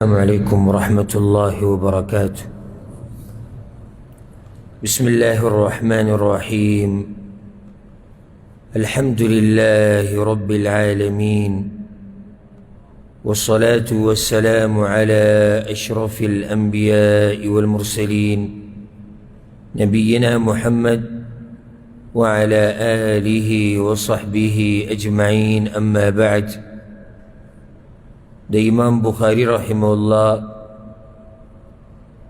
السلام عليكم ورحمة الله وبركاته. بسم الله الرحمن الرحيم. الحمد لله رب العالمين، والصلاة والسلام على أشرف الأنبياء والمرسلين نبينا محمد وعلى آله وصحبه أجمعين. أما بعد، د امام بخاری رحمه الله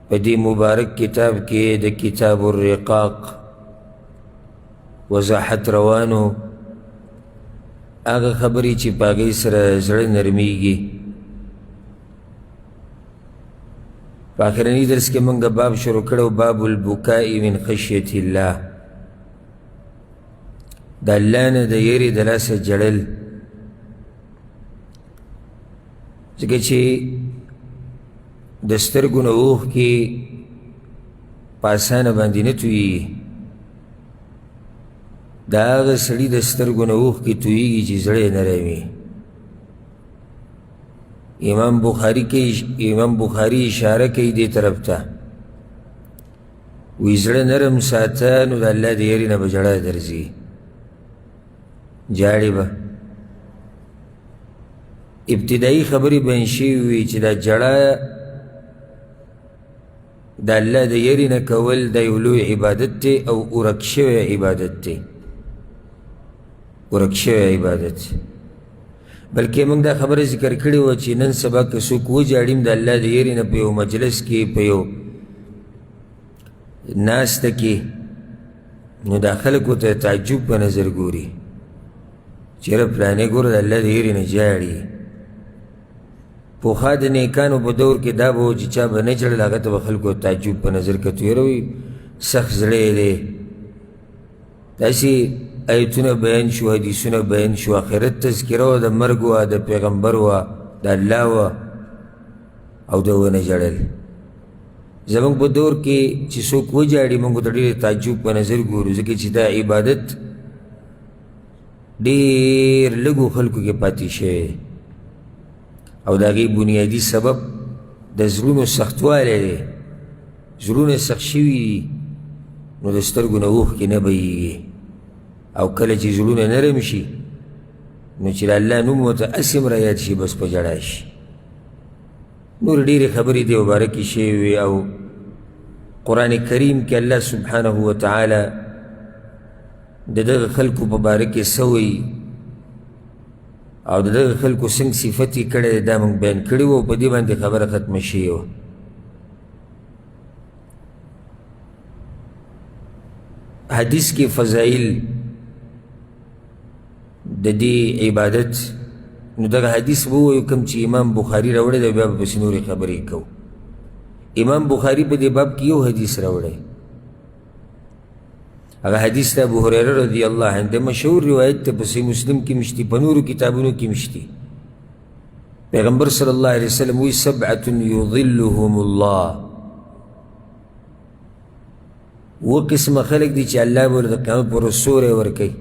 په دې مبارک کتاب کې د کتاب الرقاق وضاحت روانو هغه خبرې چې په هغې سره زړه نرمیږي. په آخرني درس کې موږ باب شروع کړو، باب البکاء من خشیة الله، د الله نه د یېرې د لاسه جړل. ځکه چې د سترګو نه اوښکې په اسانه باندې نه تویېږي، د هغه سړي د سترګو نه اوښکې تویېږي چې زړه یې نری وي. امام بخاري اشاره کوي دې طرف ته، وایي زړه نرم ساته نو د الله د یېرې نه به ژړا درځي، جاړې به. ابتدایي خبرې بیان شوي وي چې دا جړه د الله د یېرې نه کول دا یو لوی عبادت دی او ورک شوی عبادت دی، ورک شوی عبادت. بلکې موږ دا خبره ذکر کړې وه چې نن سبا که څوک وجاړیم د الله د یېرې نه په یو مجلس کې، په یو ناسته کې، نو دا خلکو ته تعجب په نظر ګوري چې یاره فلانې ګوره د الله د یېرې نه جاړي. پوخا د نیکانو په دور کې دا به و چې چا به نه ژړل، هغه ته به خلکو تعجب په نظر کتو، یاره وایي سخت زړی دی. داسې ایتونه بیان شو، حدیثونه بیان شو، آخرت تذکره وه، د مرګ وه، د پیغمبر وه، د الله وه، او ده ونه ژړل. زموږ په دور کې چې څوک وجاړي موږ ته ډېر تعجب په نظر ګورو، ځکه چې دا عبادت ډېر لږو خلکو کې پاتې شوی او د هغې بنیادي سبب د زړونو سختوالی دی. زړونه سخت شوي دي نو د سترګو نه اوښکې نه بهیږي، او کله چې زړونه نرم شي نو چې د الله نوم ورته هسې هم رایاد شي بس په ژړا شي. نور ډېرې خبرې دې مبارکې شوې وي، او قرآن کریم کې الله سبحانه وتعالی د دغه خلکو په باره کې څه وایي او د دغه خلکو څنګه صفت یې کړی دی دا موږ بیان کړي وو، په دې باندې خبره ختمه شوې وه. حدیث کې فضایل د دې عبادت، نو دغه حدیث به ووایو کوم چې امام بخاري راوړی دی، بیا به پسې نورې خبرې کوو. امام بخاري په دې باب کې یو حدیث راوړی، هغه حدیث ته ابو هریره رضی الله عنه د مشهور روایت ته په صحیح مسلم کې مشتي، په نورو کتابونو کې مشتي. پیغمبر صلی الله علیه وسلم وایي سبعة یظلهم الله، اوه قسمه خلک دي چې الله به د قیامت پر ورځ سوری ورکوي.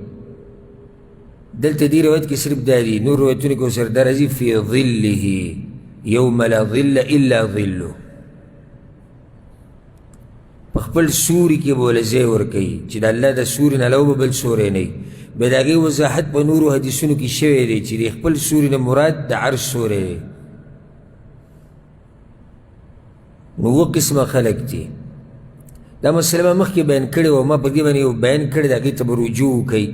دلته دې روایت کې صرف دا دي، نور روایتونو کې ورسره دا راځي فی ظله یوم لا ظل الا ظله، په خپل سوري کې به له ځای ورکوي چې د الله د سوري نه علاوه به بل سوری نه وي. بیا د هغې وضاحت په نورو حدیثونو کې شوی دی چې د خپل سوري نه مراد د عرش سوری دی. نو اوه قسمه خلک دي. دا مسله ما مخکې بیان کړې وه، ما په دې باندې یو بیان کړی د هغې ته به رجوع وکوئ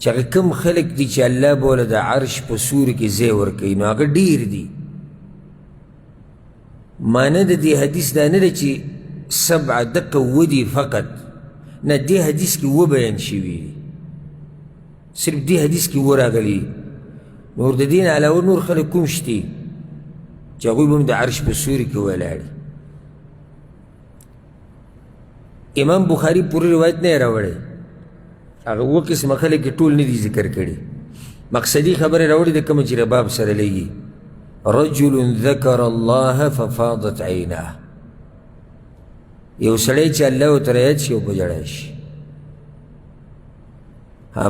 چې هغه کوم خلک دي چې الله به له د عرش په سوري کې ځای ورکوي، نو هغه ډېر دي. معنی د دې حدیث دا نه ده چې سبعه دقه ودي فقط، نه، دې حدیث کې و بیان شوي دي، صرف دې حدیث کې وراغلي. نور د دې نه علاوه نور خلک کوم شتي چې هغوی به هم د عرش په سوري کې ولاړي. امام بخاري پوره روایت نه یې راوړی، هغه اوه قسمه خلک یې ټول نه دي ذکر کړي، مقصدي خبرې راوړي د کومه چې رباب سره لګي. رجل ذکر الله ففاضت عیناه، یو سړی چې الله ورته رایاد شي او په ژړا شي.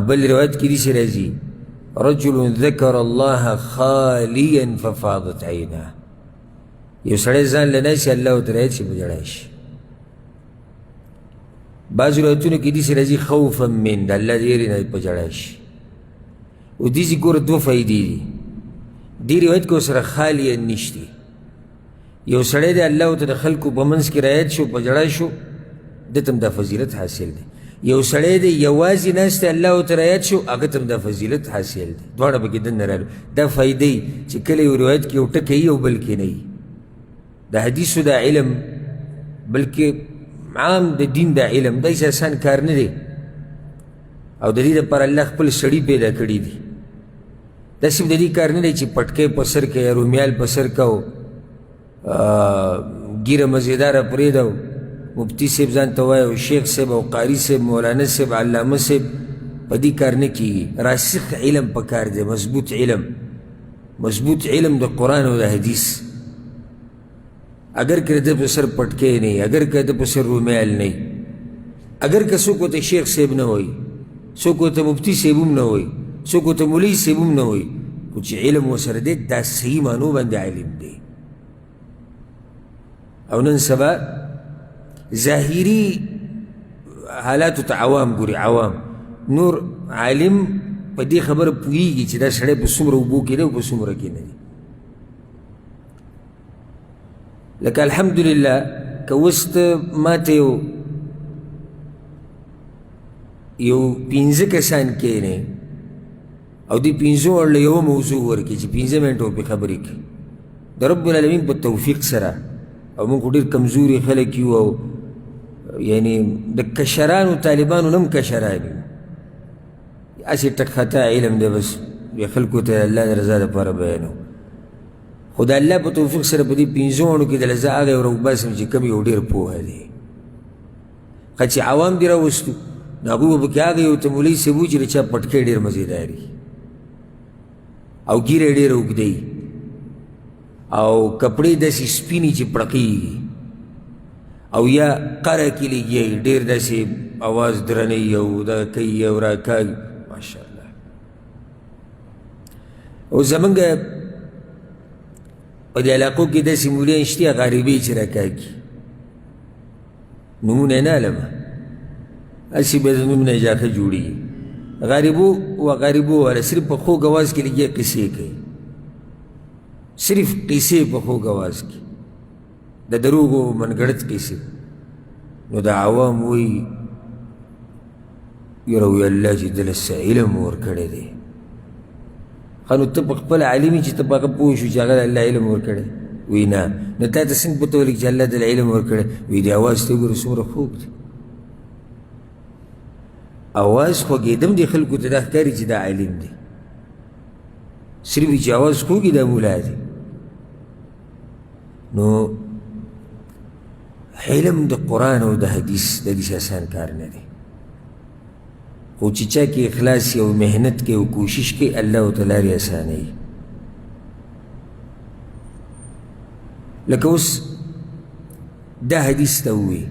بل روایت کې داسې راځي رجل ذکر الله خالیا ففاضت عیناه، یو سړی ځان له ناسي الله ورته رایت شي په ژړا شي. بعض روایتونو کې داسې راځي خوفا من، د الله د یېرې نه په ژړا شي. او داسې ګوره دوه فایدې دي. دې روایت کې ورسره خالیا نشتي. یو سړی دی الله ورته د خلکو په منځ کې رایت شو په ژړا شو، ده ته هم دا فضیلت حاصل دی. یو سړی دی یوازې ناست دی الله ورته رایت شو، هغه ته هم دا فضیلت حاصل دی. دواړه پکې دننه رالو. دا فایدې چې کله یو روایت کې یو ټکی وي او بل کې نه وي. د حدیثو دا علم بلکې عام د دین دا علم داسې آسان کار نه دی، او د دې دپاره الله خپل سړي پیدا کړي دي. دا صرف د دې کار نه دی چې پټکی په سر که یا رومیال په سر که او ګیره مزیداره پرېږده او مفتی صاحب ځان ته وایي او شیخ صاحب او قاري صاحب مولانا صاحب علامه صاحب. په دې کار نه کېږي. راسخ علم په کار دی، مضبوط علم، مضبوط علم د قرآن او د حدیث. اگر که د په سر پټکی نه وي، اگر که د په سر رومیال نه وي، اگر که څوک ورته شیخ صاحب نه وایي، څوک ورته مفتی صاحب هم نه وایي، څوک ورته مولوي صاحب هم نه وایي، خو چې علم ورسره دی دا صحیح معنو باندې عالم دی. او نن سبا ظاهري حالاتو ته عوام ګوري، عوام نور عالم په دې خبره پوهېږي چې دا سړی په څومره اوبو کې دی او په څومره کې نه دی. لکه الحمدلله که اوس ته ماته یو 15 کسان کښېنې او دې 15 ورله یوه موضوع ورکړي چې 15 منټه ورپې خبرې کړي د رب العالمین په توفیق سره. او موږ خو ډېر کمزوري خلک یو، او یعنې د کشرانو طالبانو نه هم کشران یو. هسې ټک خطا علم دی، بس خلکو ته الله د رضا دپاره بیانو. خو د الله په توفیق سره په دې 15 ونو کې دله زه هغه یو راوباسم چې کوم یو ډېر پوهه دی. که چې عوام دې راوستو نو هغوی به پکې هغه یو ته مولوي صاحب وي چې د چا پټکی ډېر مزېدار وي او ګیره یې ډېره اوږده وي او کپړې داسې سپینې چې پړقېږي او یا قره کې لګیا وي، ډېر داسې اواز درنوي او دغه کوي او راکاږي. ماشاءالله. او زمونږ په دې علاقو کې داسې مولیان شته غریبۍ چې راکاږي، نومونه یې نه علمه، هسې به د نوم نه اجاقه جوړېږي. غریبو و غریبو والا صرف په خوږ اواز کې لګیا قصې کوي، صرف قصې په خوږ اواز کې، د دروغو منګړت قصې. نو د عوام وایي یاره وی الله چې دله څه علم ورکړی دی. ښه نو ته په خپل عالم چې ته په هغه پوه شو چې هغه الله علم ورکړی؟ وایي نه. نو تا ته څنګه پته ولګي چې الله دله علم ورکړی؟ وایي د اواز ته وګوره څومره خوږ دی. اواز خوږېدم دې خلکو ته دا ښکاري چې دا عالم دی، صرف چې اواز خوږي دا مولا دی. نو علم د قرآن او د حدیث د دې آسان کار نه دی، خو چې چا کې اخلاص او محنت کې او کوشش کې الله ورته لارې اسانوي. لکه اوس دا حدیث ته ووایي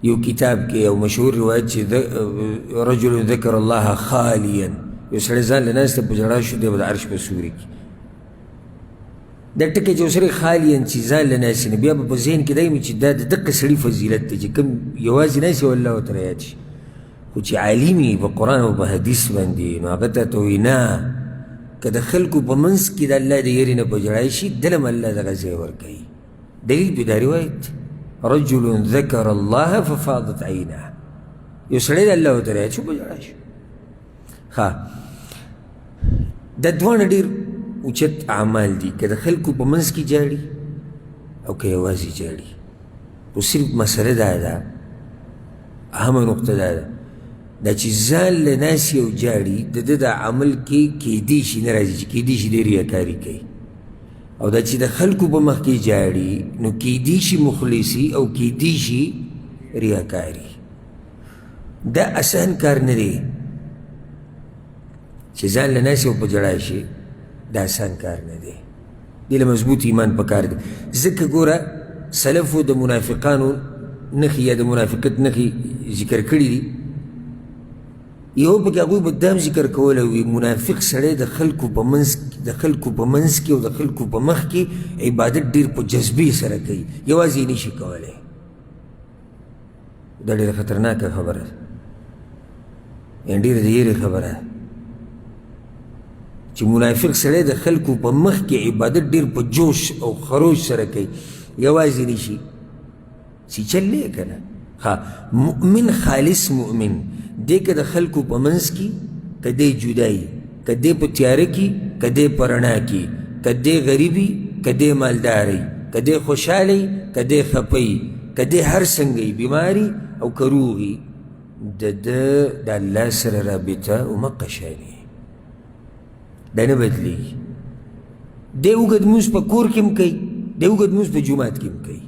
یو کتاب کې یو مشهور روایت چې رجل ذکر الله خالیا، یو سړی ځان له ناسته په ژړا شو دی به د عرش په سوري کې. دا ټکی چې یو سړی خالیا چې ځان له ناستې نه، بیا به په ذهن کې دا وي چې دا د دقه سړي فضیلت دی چې کوم یوازې ناست او الله ورته رایاد شي. خو چې عالم وي په قرآن او په حدیث باندې نو هغه ته وایي نه، که د خلکو په منځ کې د الله د یېرې نه په ژړا شي دله هم الله دغه ځای ورکوي. دلیل پې دا روایت رجل ذکر الله ففاضت عینه، یو سړی د الله ورته رایاد شو په ژړا شو. ښه دا دواړه ډېر اوچت اعمال دي، که د خلکو په منځ کې جاړي او که یوازې جاړي. خو صرف مسله دا ده، اهمه نقطه دا ده، دا چې ځان له ناسي او جاړي د ده د عمل کې کیدی شي نه راځي چې کیدی شي دی ریاکاري کوي، او دا چې د خلکو په مخ کې جاړي نو کیدی شي مخلصي او کیدی شي ریاکاري. دا آسان کار نه دی چې ځان له ناسي او په ژړا شي، دا آسان کار نه دی. دې له مضبوط ایمان پکار دی. ځکه ګوره سلفو د منافقانو نښې یا د منافقت نښې ذکر کړي دي. یو پکې هغوی به دام ذکر کولی وي منافق سړی د خلکو په منځ د خلکو په منځ کې او د خلکو په مخ کې عبادت ډېر په جذبې سره کوي، یوازې یې نشي کولی. دا ډېره خطرناکه خبره ده، یعنې ډېره د یېرې خبره ده چې منافق سړی د خلکو په مخ کې عبادت ډېر په جوش او خروش سره کوي، یوازې نشي. سی چل دی که نه؟ مؤمن خالص مؤمن دی که د خلکو په منځ کې که دی جدایي، که دی په تیاره کې که دی په رڼا کې، که دی غریبي که دی مالداري، که دی خوشحالي که دی خفهی، که دی هر څنګه بیماري او که روغي، د الله سره رابطه ومقه شانې دا نه بدلېږي. دی اوږد لمونځ په کور کې هم کوي، دی اوږد لمونځ په جومات کې هم کوي.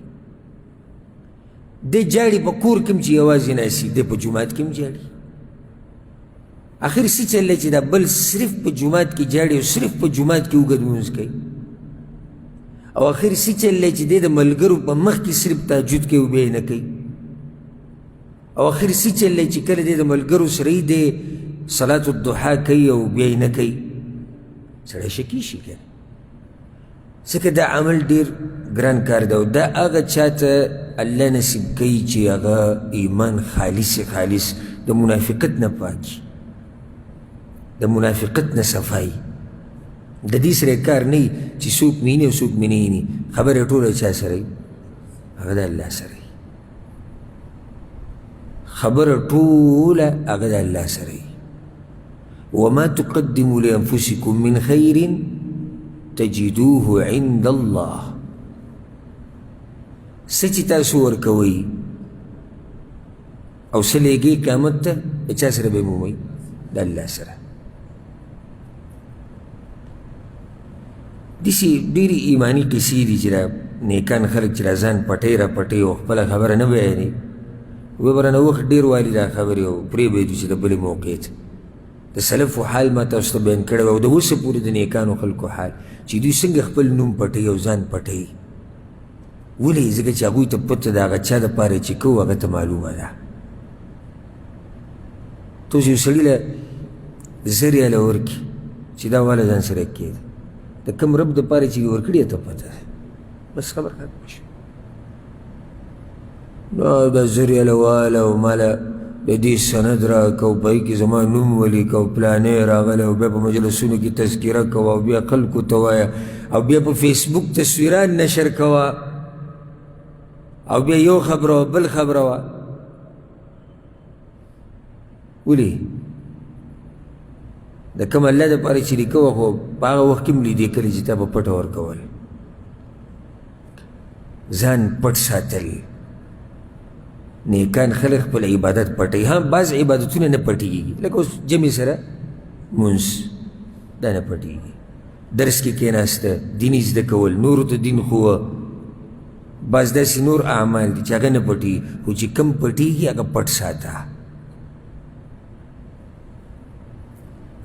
دی جاړي په کور کې هم چې یوازې ناستي، دی په جومات کې هم جاړي. آخر څه چل دی چې دا بل صرف په جومات کې جاړي او صرف په جومات کې اوږد لمونځ کوي، او آخر څه چل دی چې دی د ملګرو په مخ کې صرف تهجد کوي او بیا یې نه کوي، او آخر څه چل دی چې کله دی د ملګرو سره یې دی صلات الضحا کوي او بیا یې نه کوي. سړی شکي شي که ځکه دا عمل ډېر ګران کار دی، او دا هغه چاته الله نصیب کوي چې هغه ایمان خالص د منافقت نه پاکي، د منافقت نه صفایي. د دې سره کار نه وي چې څوک مینې او څوک مې نه ویني، خبره ټوله چا سره وي؟ هغه د الله سره وي. خبره ټوله هغه د الله سره وي. وما تقدموا لأنفسكم من خير تجدوه عند الله. څه چې تاسو ورکوئ او څه لیږئ قیامت ته، د چا سره به یې مومئ؟ د الله سره. داسې ډېرې ایماني قصې دي چې را نیکان خلک چې را ځان پټۍ را پټۍ او خپله خبره نه بیانوي، وی به رانه وخت ډېر والي دا خبرې او پرېږدو چې د بلې موقع ته د سلفو حال ما تاسو ته بیان کړی او د اوسه پورې د نیکانو خلکو حال چې دوی څنګه خپل نوم پټوي او ځان پټوي. ولې؟ ځکه چې هغوی ته پته د هغه چا دپاره چې کوو هغه ته معلومه ده. ته اوس یو سړي له 1000 ریاله ورکړي چې دا واله ځان سره کېږي، د کوم رب دپاره چې ورکړي ته پته ده، بس خبر ختمه شوه. نو دا 1000 ریاله واله او ماله د دې سند راکړه او په هغې کې زما نوم ولیکه او پلانی راغلی او بیا په مجلسونو کې تذکیره کوه او بیا خلکو ته وایه او بیا په فیسبوک تصویران نشر کوه او بیا یو خبره وه بل خبره وه. ولې؟ د کوم الله دپاره چې لیکوه خو په هغه وخت کې هم لیدې کلي چې تا به پټه ورکول. ځان پټ ساتل. نیکان خلک خپل عبادت پټوي. ها بعض عبادتونه نه پټېږي، لکه اوس جمع سره مونځ دا نه پټېږي. درس کې کېناسته، دین زده کول، نورو ته دین ښووه، بعض داسې نور اعمال دي چې هغه نه پټېږي، خو چې کم پټېږي هغه پټ ساته.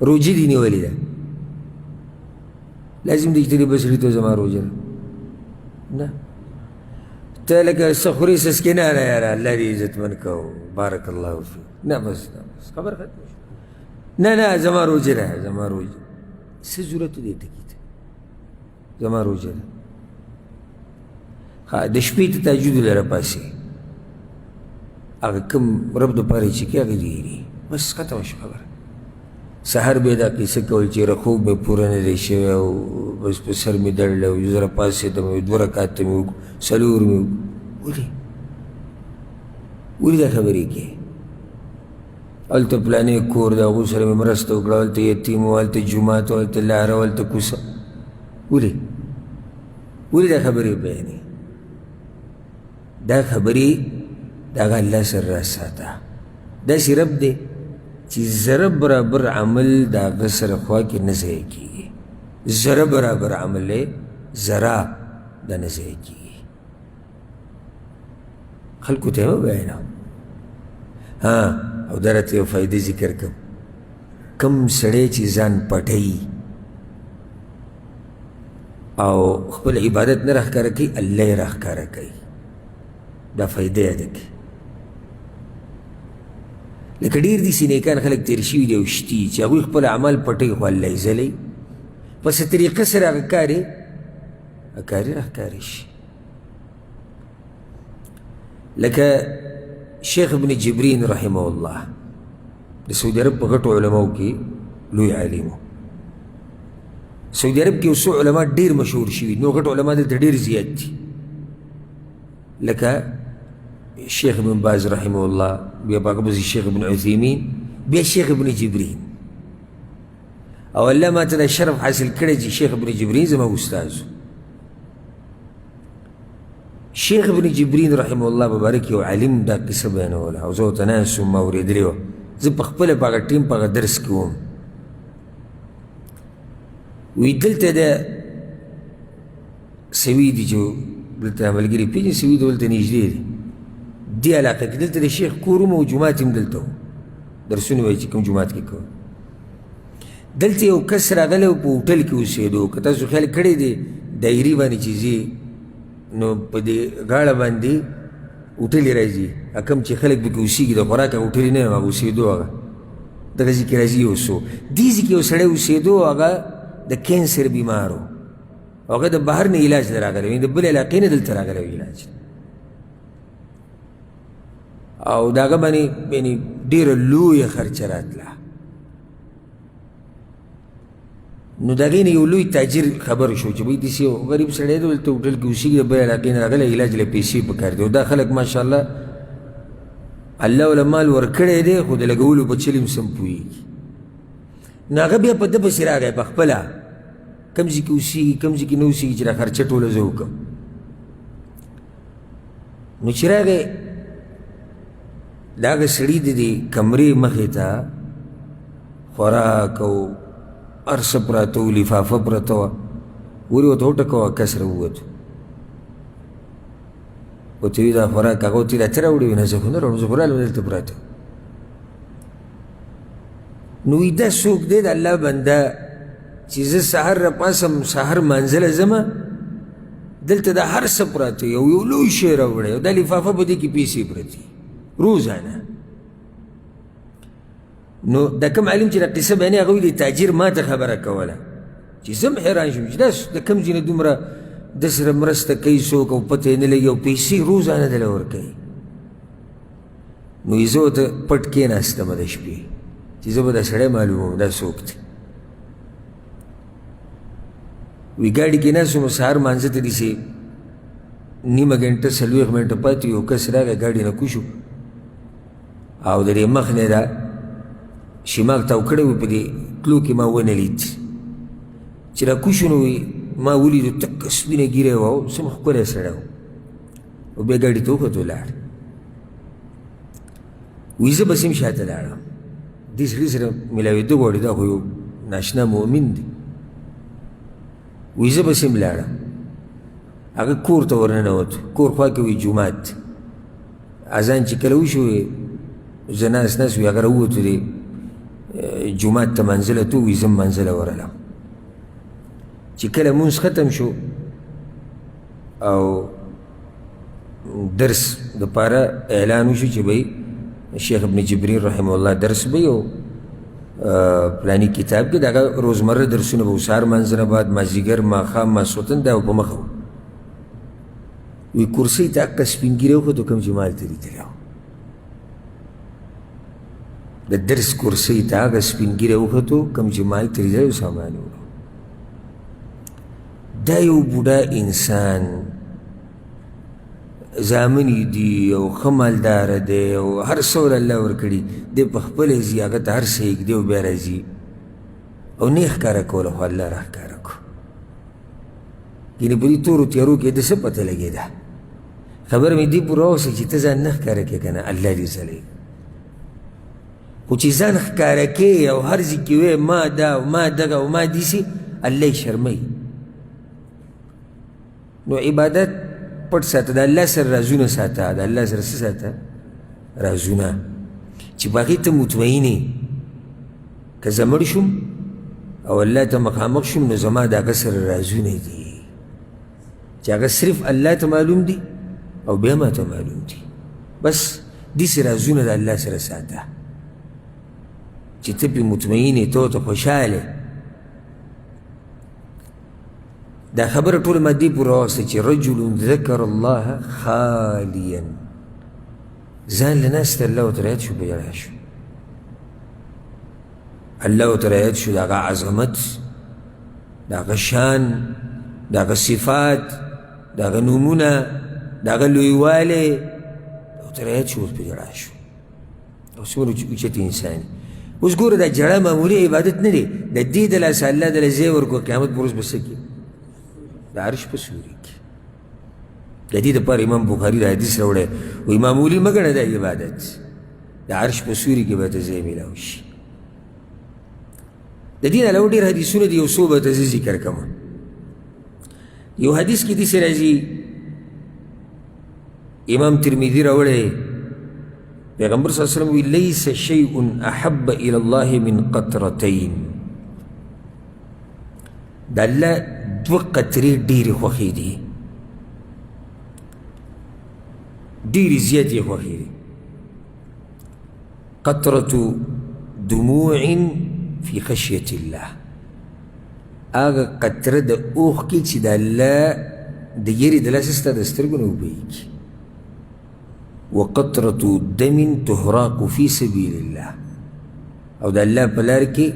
روجې دې نیولې ده، لازم دی چې ته دې بس سړي ته زما روژه نه ته لکه څه خورې څه نه نه یاره الله دې عزتمند کو بارک الله فیک، نه بس خبر ختمه شوه. نه نه زما روژه ده، زما روژه څه ضرورت دی ټکي ته، زما روژه ده. ها د شپې ته تهجد له راپاڅې، هغه کوم رب دپاره چې کوي هغه دې هېري، بس ختمه شوه خبره. سحر به دا کیسه کول چې یاره خوب مې پوره نه دی شوی او بس په سر مې درد او یو ځله پاڅېدم او 2 رکعاته مې وکړو 4 مې وکړو. ولې دا خبرې کوې؟ هلته پلانې کور د هغو سره مې مرسته وکړه، هلته یتیم و، هلته جومات و، هلته لاره و، هلته کوڅه. ولې دا خبرې بیانې؟ دا خبرې د هغه الله سره راساته. داسې رب دی چې ذره برابر عمل د هغه سره خوا کې نه ضایع کېږي. ذره برابر عمل دی، ذره دا نه ضایع کېږي. خلکو ته یې مه بیانوه. ها او دا راته یو فایده ذکر کړم. کم سړی چې ځان پټوي او خپل عبادت نه راښکاره کوي، الله یې راښکاره کوي. دا فایده یاده کړي. لکه ډېر داسې نیکان خلک تېر شوي دي او شتي چې هغوی خپل اعمال پټوي خو الله یې ځلوي. په څه طریقه سره هغه کاري راښکاري شي. لکه شیخ ابن جبرین رحمه الله د سعودي عرب په غټو علماو کې لوی عالم و. سعودي عرب کې یو څو علما ډېر مشهور شوي، نو غټ علما دلته ډېر زیات دي، لکه شیخ ابن باز رحمه الله، بیا په هغه پسې شیخ ابن عثیمین، بیا شیخ ابن جبرین. او الله ما ته دا شرف حاصل کړی چې شیخ ابن جبرین زما استاذ و. شیخ ابن جبرین رحمه الله مبارک یو عالم دا قصه بیانوله، او زه ورته ناست وم، ما اورېدلې وه. زه په خپله په هغه ټیم په هغه درس کې وم. وی دلته د سوي دي چې دلته ملګري پېژني، سوي د دلته نږدې دی، دې علاقه کې دلته د شیخ کور هم او جومات هم دلته و، درسونه به یې چې کوم جومات کې کوو. دلته یو کس راغلی و، په هوټل کې اوسېدو. که تاسو خیال کړی دی دایري باندې چې ځي نو په دې غاړه باندې هوټلې راځي، کوم چې خلک پکې اوسېږي د خوراک هوټلې نه هغه اوسېدو، هغه دغه ځای کې راځي یو څو. دې ځای کې یو سړی اوسېدو، هغه د کینسر بیمار و، هغه د بهر نه علاج له راغلی و، د بل علاقې نه دلته راغلی و علاج. او د هغه باندې یعنې ډېره لویه خرچه راتله. نو د هغې نه یو لوی تاجر خبر شو چې بهی داسې یو غریب سړی دی، دلته هوټل کې اوسېږي، د بل علاقې نه راغلی، علاج له پیسې پکار دی. او دا خلک ماشاءالله الله وله مال ورکړی دی، خو د لګولو په چل هم سم پوهېږي. نو هغه بیا په ده پسې راغی په خپله، کوم ځای کې اوسېږي کوم ځای کې نه اوسېږي چې دا خرچه ټوله زه وکړم. نو چې راغی د هغه سړي د دې کمرې مخې ته خوراک او هر څه پراته و، لفافه پرته وه. ورې ورته وټکوه، کس راووتو. ورته وي دا خوراک، هغه ورته وي دا ته راوړې وې؟ نه زه خو نه راوړم، زه خو رالم دلته پراته. نو وي دا څوک دی د الله بنده چې زه سهار راپاسم، سهار مانځله ځمه، دلته دا هر څه پراته یو لوی شی راوړی، او دا لفافه په دې کې پیسې پرتې روزانه. نو دا کوم عالم چې دا قصه بیانوي هغه ویلي تاجر ما ته خبره کوله، چې زه هم حیران شوم چې دا د کوم ځای نه دومره د سره مرسته کوي څوک، او پته یې نه لګي، او پیسې روزانه دله ورکوي. نو زه ورته پټ کېناستم د شپې چې زه به دا سړی معلوموم دا څوک دی. وی ګاډي کې ناست وم، سهار مانځه ته داسې نیمه ګنټه 40 منټه پاتې یو کس راغی، ګاډي نه کوشو، او د دې مخ نه دا شماغ تاو کړی و، په دې تلو کې ما ونه لید. چې را کوشو نو ما ولیدو تکه سپینه ږیره وه، او څومره ښکلی سړی و، او بیا ګاډي ته وختو ولاړ. وایي زه بس هم شاته لاړم، دې سړي سره میلاوېدو غواړي، دا خو یو ناشنا مؤمن دی. وایي زه بس هم لاړم، هغه کور ته ورننوتو، کور خوا کې وایي جومات. اذان چې کله وشو زه ناست وي، هغه راووتو دی جومات ته منزله تو، وایي زه هم منزله ورغلم. چې کله مونځ ختم شو او درس دپاره اعلان وشو چې به شیخ ابن جبرین رحمه الله درس به یو پلانی کتاب کې د هغه روزمره درسونه به سهار منځ نه بعد، مازدیګر، ماښام، ماسخوتن، دا په مخه و. وی کرسۍ ته هکه سپین ږیری وختو کوم چې مال ته لیدلی و، د درس کرسۍ ته هغه سپین ږیری وختو کوم چې مال ته لیدلی و، سامان و. دا یو بوډا انسان زامنې دي او ښه مالداره دی او هر څه ول الله ورکړي، دی په خپله ځي هغه ته هر څه یږدي او بیا راځي، او نه یې ښکاره کوله، خو الله را ښکاره کړو. یعنې په دې تورو تیارو کې د څه پته لګېده؟ خبره مې دې پوره واوسه چې ته ځان نه ښکاره کړې که نه، الله دې ځلی. خو چې ځان ښکاره کړې او هر ځای کې وایې ما دا او ما دغه او ما داسې، الله یې شرموي. نو عبادت پټ ساته، د الله سره رازونه ساته، د الله سره څه ساته؟ رازونه، چې په هغې ته مطمئن یې. که زه مړ شم او الله ته مخامخ شم، نو زما د هغه سره رازونه دي چې هغه صرف الله ته معلوم دي او بیا ما ته معلوم دي. بس داسې رازونه د الله سره ساته چې ته پرې مطمئن یې، ته ورته خوشحاله. دا خبره ټوله مادي پورې راوسته چې رجل ذکر الله خالیا، ځان له ناسته الله ورته رایاد شو، په ژړا شو، الله ورته رایاد شو، د هغه عظمت، د هغه شان، د هغه صفات، د هغه نومونه، د هغه لویوالی ورته رایاد شو، اوس په ژړا شو. او څومره اوچت انسان. اوس ګوره دا ژړا معمولي عبادت نه دی، د دې د لاسه الله دله ځای ورکړو قیامت په ورځ به څه کړي؟ د عرش په سوري کې. د دې دپاره امام بخاري دا حدیث راوړی، وایي معمولي مه ګڼه دا عبادت، د عرش په سوري کې به ته ځای میلاو شي. د دې نه علاوه ډېر حدیثونه دي، یو څو به ته زه ذکر کوم. یو حدیث کې داسې راځي، امام ترمذي راوړی، پیغمبر صلی الله علیه وسلم وی لیس شیء احب الی الله من قطرتین، د الله دوه قطرې ډېرې خوښې دي، ډېرې زیاتې خوښې دي. قطرة دموع فی خشیة الله، هغه قطره د اوښکې چې د الله د یېرې د لاسه ستا د سترګو نه وبهیږي. وقطرة دم تهراق فی سبیل الله، او د الله په لار کې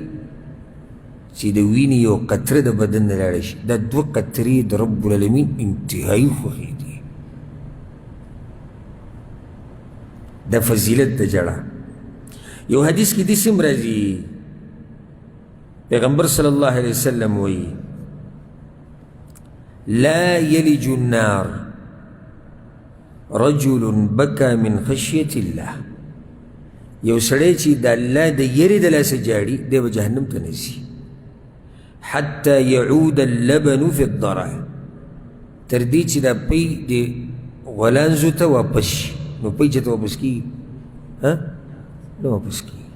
چې د وینې یو قطره د بدن نه لاړه شي، دا دوه قطرې د رب العالمین انتهایي خوښې دي. د فضیلت د ژړا یو حدیث کې داسې هم راځي، پیغمبر صلی الله علیه وسلم وایي لا یلج النار رجل بکا من خشیة الله، یو سړی چې د الله د یېرې د لاسه جاړي دی به جهنم ته نه ځي. حتی یعود اللبن فی الضرع، تر دې چې دا پی د غلانځو ته واپس شي. نو پی چې ته واپس کېږي نه واپس کېږي،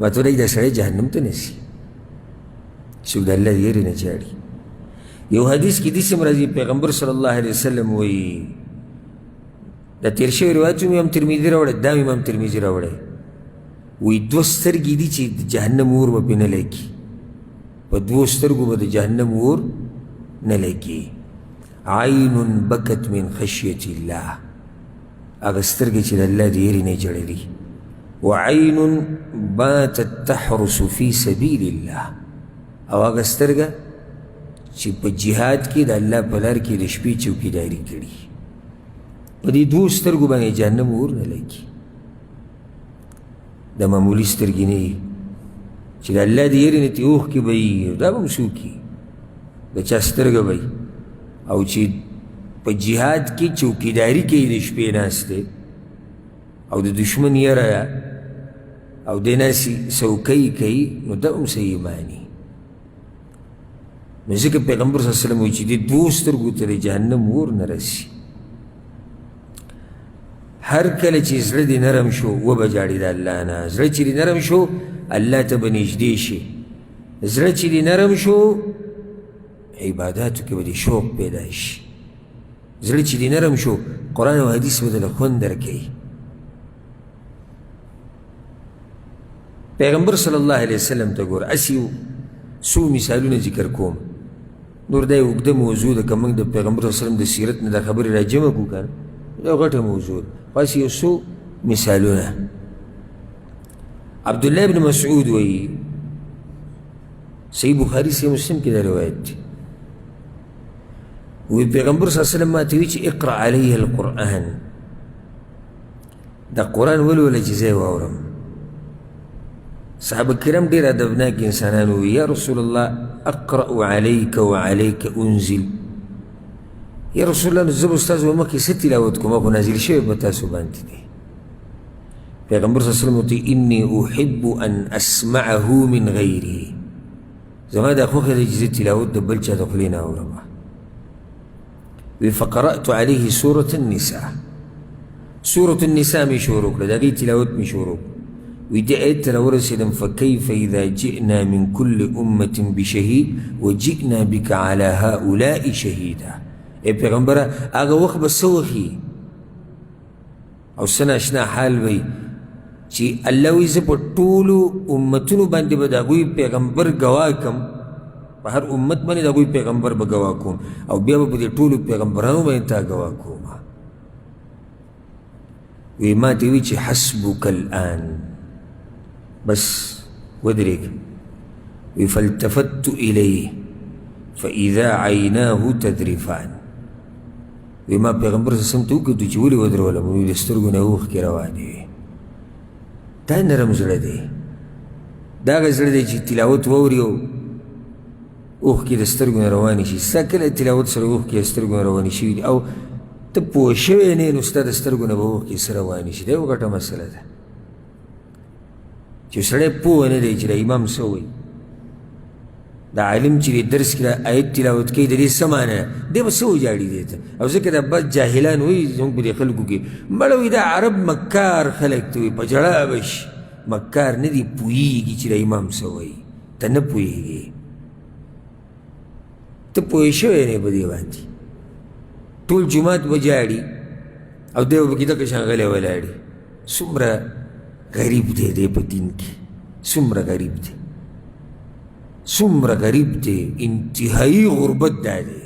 ماته وایي دا سړی جهنم ته نه ځي، څوک د الله د یېرې نه جاړي. یو حدیث کې داسې هم راځي، پیغمبر صلی الله علیه وسلم وایي، دا تیر شوی روایت هم امام ترمذي راوړی، دا هم امام ترمذي راوړی، وایي دوه سترګې دي چې د جهنم اور به پرې نه لګي، په دوو سترګو به د جهنم اور نه لګي. عین بکت من خشیة الله، هغه سترګې چې د الله د یېرې نه جړلي. وعین باتت تحرس فی سبیل الله، او هغه سترګه چې په جهاد کې د الله په لار کې د شپې چوکیداري کړي، په دې دوو سترګو باندې جهنم اور نه لګي. د معمولي سترګې نه وي چې د الله د یېرې نه ترې اوښکې به وي، دا به هم څوک وي، د چا سترګه به وي، او چې په جهاد کې چوکیداري کوي د شپې ناست دی، او د دشمن یره او دی ناسې څوکۍ کوي، نو دا هم څه ایماني. نو ځکه پیغمبر صلی الله علیه وسلم وایي چې دې دوو سترګو ته د جهنم اور نه رسي. هر کله چې زړه دې نرم شو وبه جاړي د الله نه، زړه چې دې نرم شو الله ته به نږدې شي، زړه چې دې نرم شو عباداتو کې به دې شوق پیدا شي، زړه چې دې نرم شو قرآن او حدیث به دله خوند درکوي. پیغمبر صلی الله علیه وسلم ته ګوره، هسې څو مثالونه ذکر کوم، نور دا یو اوږده موضوع ده، که موږ د پیغمبر صلی الله علیه وسلم د سیرت نه دا خبرې را جمع کړو که نه، دا غټه موضوع ده، خو هسې یو څو مثالونه. عبدالله بن مسعود وایي، صحیح بخاري صحیح مسلم کې دا روایت دی، وی پیغمبر صلی الله علیه وسلم ماته وی چې اقرأ علیه القرآن، دا قرآن ولوله چې زه یې واورم. صحابه کرام ډېر ادبناک انسانان وی، یا رسول الله اقرأ علیک وعلیک انزل، یا رسول الله زه به ستاسو په مخکې څه تلاوت کوم، خو نازل شوی په تاسو باندې دی. پیغمبر صلی الله علیه وسلم ورته انی احب ان اسمعه من غیره، زما دا خوښه ده چې زه تلاوت د بل چا د خولې نه اورم. فقرأت عليه سورة النساء، سورة النساء مې شروع کړه، د هغې تلاوت مې شروع کړه. وی دې آیت ته راورسېدم، فکیف اذا جئنا من كل امة بشهید وجئنا بک علی هؤلاء شهیدا. ای پیغمبره هغه وخت به څه وښي او څه ناشنا حال وی چې الله وایي زه په ټولو امتونو باندې به د هغوی پیغمبر ګواه کړم، په هر امت باندې د هغوی پیغمبر به ګواه کوم او بیا به په دې ټولو پیغمبرانو باندې تا ګواه کوم. وی ما ته وی چې حسبک الآن، بس ودرېږ. وی فالتفت الیه فاذا عیناه تذرفان. وی ما پیغمبر صلی الله علیه وسلم ته وکتو چې ولې ودرولم، وی د سترګو نه اوښکې روانې وې. دا نرم زړه دی، دا هغه زړه دی چې تلاوت واوري او اوښکې د سترګو نه روانې شي. ستا کله تلاوت سره اوښکې د سترګو نه روانې شوي دي او ته پوه شوی نه یې، نو ستا د سترګو نه به اوښکې څه روانې شي. دا یو ګټه مسله ده چې سړی پوه نه دی چې د امام څه وایي. دا عالم چې د درس کې د آیت تلاوت کوي د دې څه معنی ده، دی به څه وجاړي دی ته. او ځکه دا بد جاهلان وایي زموږ په دې خلکو کې مړه وایي دا عرب مکار خلک ته وایي، په ژړا به شي. مکار نه دي، پوهېږي چې د امام څه وایي، ته نه پوهېږې، ته پوه شوی نه په دې باندې. ټول جومات به جاړي او دی به پکې دغه شان غلی ولاړي. څومره غریب دی دی په دین کې، څومره غریب دی، څومره غریب دی. انتهایی غربت دا دی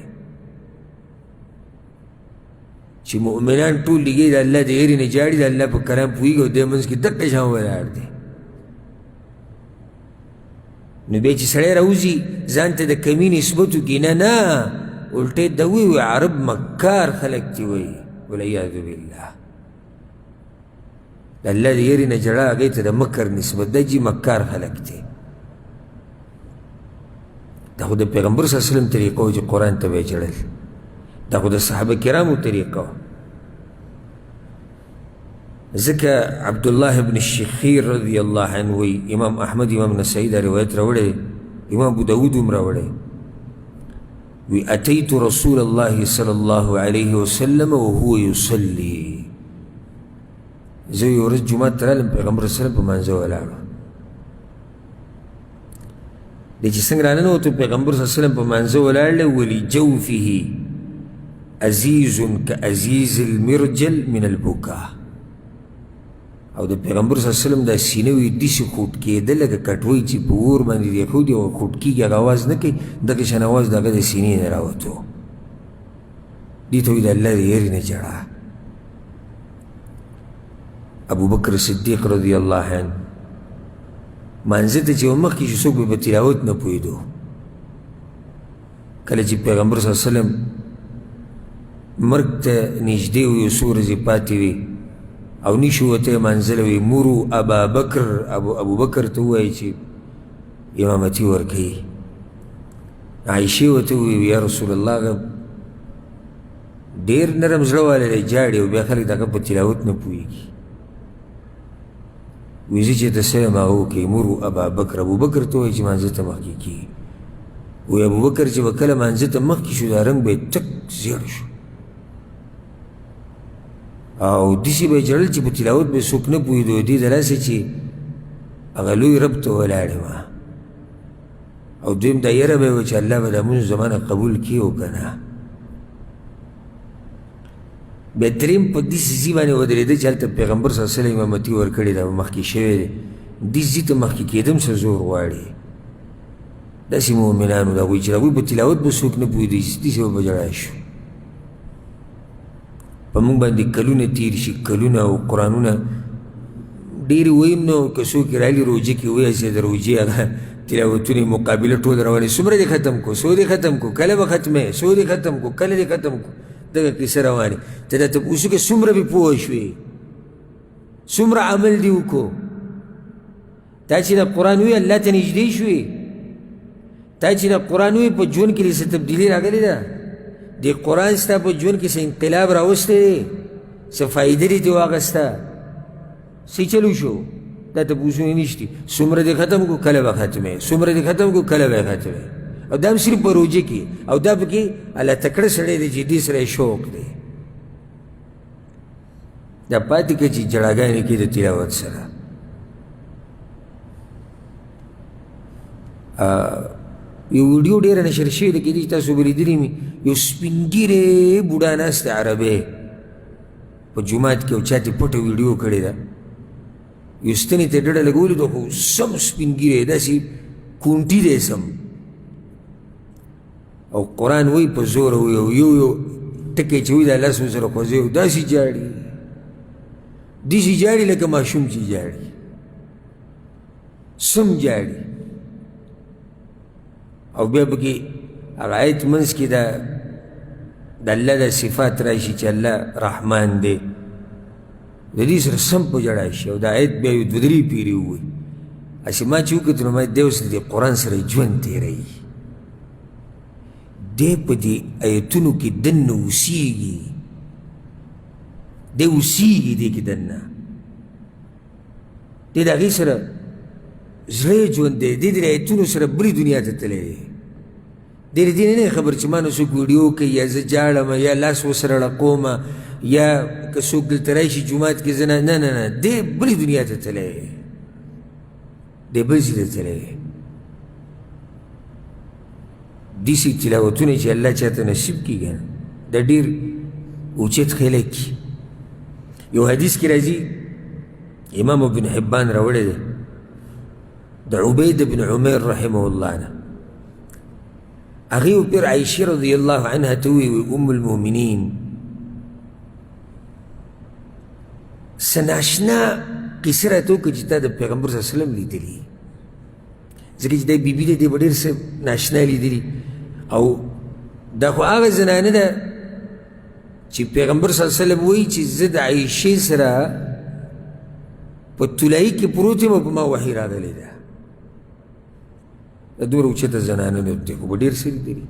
چې مؤمنان ټول لګي د الله د هیرې نه جاړي، د الله په کلام پوهېږي او دی منځ کې دغه شان ولاړ دی. نو بیا چې سړی راوځي ځان ته د کمي نسبت وکړي، نه نه الټې د وی عرب مکار خلک چې وایي والعیاذ بالله. د الله د یېرې نه جړه هغې ته د مکر نسبت ده چې مکار خلک دی. دا خو د پیغمبر صلی الله علیه وسلم طریقه و چې قرآن ته به یې جړل، دا خو د صحابه کرامو طریقه و. ځکه عبدالله بن الشخیر رضی الله عنه وی، امام احمد امام نسائی دا روایت راوړی، امام ابو داود هم راوړی. وی اتیت رسول الله صلی الله علیه وسلم وهو یصلی. زه یو ورځ جومات ته رالم، پیغمبر صلی الله علیه وسلم په مانځه ولاړ. دی چې څنګه راننوتو پیغمبر صلی الله علیه وسلم په مانځه ولاړ ولجوفه عزیز کعزیز المرجل من البکا. او د پیغمبر صلی الله علیه وسلم دا سینه وی داسې خوټ کېده لکه کټوۍ چې په اور باندې د ایښودي او خوټ کېږي، هغه آواز نه کوي، دغه شان آواز د هغه د سینې نه راوتو. دې ته وایي د الله د یېرې نه جړه. ابوبکر صدیق رضی الله عنه مانځه ته چې مخکې شو څوک به په تلاوت نه پوهېدو. کله چې پیغمبر صلی الله علیه وسلم مرګ ته نږدې و، یو څو ورځې پاتې وي او نشو وته منزله وی، مرو ابا بکر، ابو بکر ته وایي چې امامتي ورکوي. عایشې ورته وویل یا رسول الله هغه ډېر نرم زړه والی دی، جاړي او بیا خلک د هغه په تلاوت نه پوهېږي. وایي زه چې ته څه یم هغه وکړئ. مرو ابا بکر، ابوبکر ته وایي چې مانځه ته مخکې کېږي. وایي ابوبکر چې به کله مانځه ته مخکې شو دا رنګ به یې ټک زیړ شو او داسې به یې جړل چې په تلاوت به یې څوک نه پوهېدو. دې دلاسې چې هغه لوی رب ته ولاړ یم او دویم دا یره به یې وه چې الله به دا مونځ زمانه قبول کړي او که نه. بهترین په داسې ځي باندې ودرېده چې هلته پیغمبر صلی الله علیه وسلم امامتي ورکړې ده، مخکې شوی دی. دې ځي ته مخکې کېدم څه زور غواړي. داسې مؤمنانو د هغوی چې د هغوی په تلاوت به څوک نه پوهېدی، داسې به په ژړا شو. په موږ باندې کلونه تیر شي، کلونه او قرآنونه ډېرې ویم نو که څوک یې رالي روژه کې ویاسې د روژې هغه تلاوتونه یې مقابله ټول روانې، څومره دې ختم کو، څو دې ختم کو، کله به ختمې، څو دې ختم کو، کله دې ختم کو، دغه کیسه روانې. ته دا تپوس وکړه څومره بې پوه شوې، څومره عمل دې وکړو. تا چې د قرآن وی الله ته نږدې شوې، تا چې د قرآن وی په ژوند کې دې څه تبدیلي راغلې ده، دې قرآن ستا په ژوند کې څه انقلاب راوستی دی، څه فایده دې ترې واخسته، څه چلو شو. دا تپوسونه نشته. څومره دې ختم کو، کله به ختمې، څومره دې ختم کو، کله به یې ختمې. او دا هم صرف په روژه کې، او دا پکې الله تکړه سړی دی چې دې سره یې شوق دی. دا پاتې که چې جړاګانې کوي د تلاوت سره. یو ویډیو ډېره نشر شوې ده، کېدای شي تاسو به لیدلې وي. یو سپین ږیرې بوډا ناست دی عربی په جومات کې، او چا ترې پټه ویډیو کړې ده. یو ستنې ته ډډه لګولې ده، خو سم سپین ږیری داسې کونټي دی سم، او قرآن وی په زور وی او یو ټکی چې وی دا لاس سره خوځي او داسې جاړي داسې جاړي لکه ماشوم چې جاړي سم جاړي او بیا پکې هغه آیت منځ کې د الله د صفات راشي چې الله رحمان دی د دې سره سم په ژړا شي او د آیت بیا یو دوه درې پیرې ووایي هسې ما چې وکتل نو ما دی اوس د قرآن سره ژوند تېروي دی په دې آیتونو کې دننه اوسېږي دی اوسېږي دې کې دننه دی د هغې سره زړه ژوند دی دی د آیتونو سره بلې دنیا ته تللی دی دی د دې نه خبر چې ما نه څوک ویډیو کوي یا زه جاړم یا لاس ورسره ړقوم یا که څوک دلته راشي جومات کې زه نه نه نه دی بلې دنیا ته تللی دی دی بل ځای ته تللی دی داسې تلاوتونه چې الله چاته نصیب کړي که نه دا ډېر اوچت خلک یو حدیث کې راځي امام ابن حبان راوړی دی د عبید بن عمیر رحمه الله نه هغې وپیر عایشې رضی الله عنها ته ووایي ام المؤمنین څه ناشنا قصه راته وکړه چې تا د پیغمبر صلی الله علیه وسلم لیدلي ځکه چې دا بیبي دی دی به ډېر څه ناشنا لیدلي او دا خو هغه زنانه ده چې پیغمبر صلی الله علیه وسلم وایي چې زه د عایشې سره په طلایي کې پروت یم او په ما وحي راغلی ده دا دومره اوچته زنانه نه دی خو به ډېر څه لیدلي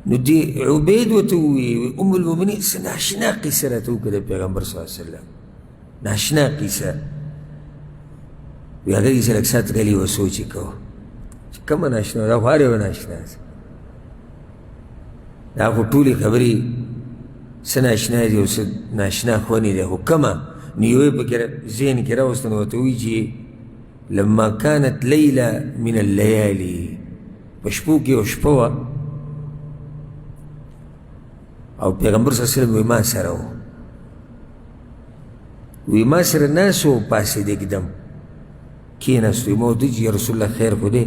نو دې عبید ورته ووایي ام المؤمنین څه ناشنا قصه راته وکړه د پیغمبر صلی الله علیه وسلم ناشنا قصه وی هغه کیسه لږ ساعت غلی و سوچ یې کوه چې کومه ناشنا دا خو هر یوه ناشنا ده دا خو ټولې خبرې څه ناشنا دي او څه ناشنا خونې دی خو کومه نو یو یې پکې ذهن کې راوسته نو ورته وایي چې لما كانت ليلة من الليالي په شپو کې یو شپه وه او پیغمبر صلی الله علیه وسلم وی ما سره و وی ما سره ناست و پاڅېد اکدم کېناست وی ما ورته چې یا رسول الله خیر خو دی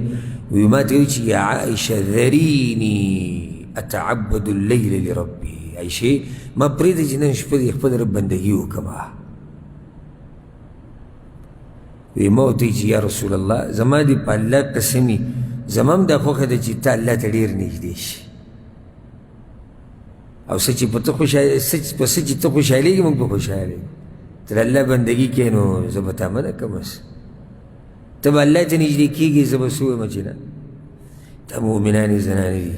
وی ما ته وایي چې یا عایشه ذریني اتعبد اللیل لربي عایشې ما پرېږده چې نن شپه د خپل رب بندګي وکړمه وی ما ورته چې یا رسول الله زما دې په الله قسمي زما هم دا خوښه ده چې ته الله ته ډېر نږدې شي او څه چې په څه چې ته خوشحالېږي موږ به خوشحالېږو ته د الله بندګي کوې نو زه به تا منع کړم ته به الله ته نږدې کېږي زه به څه ووایم چې نه دا مؤمنانې زنانې دي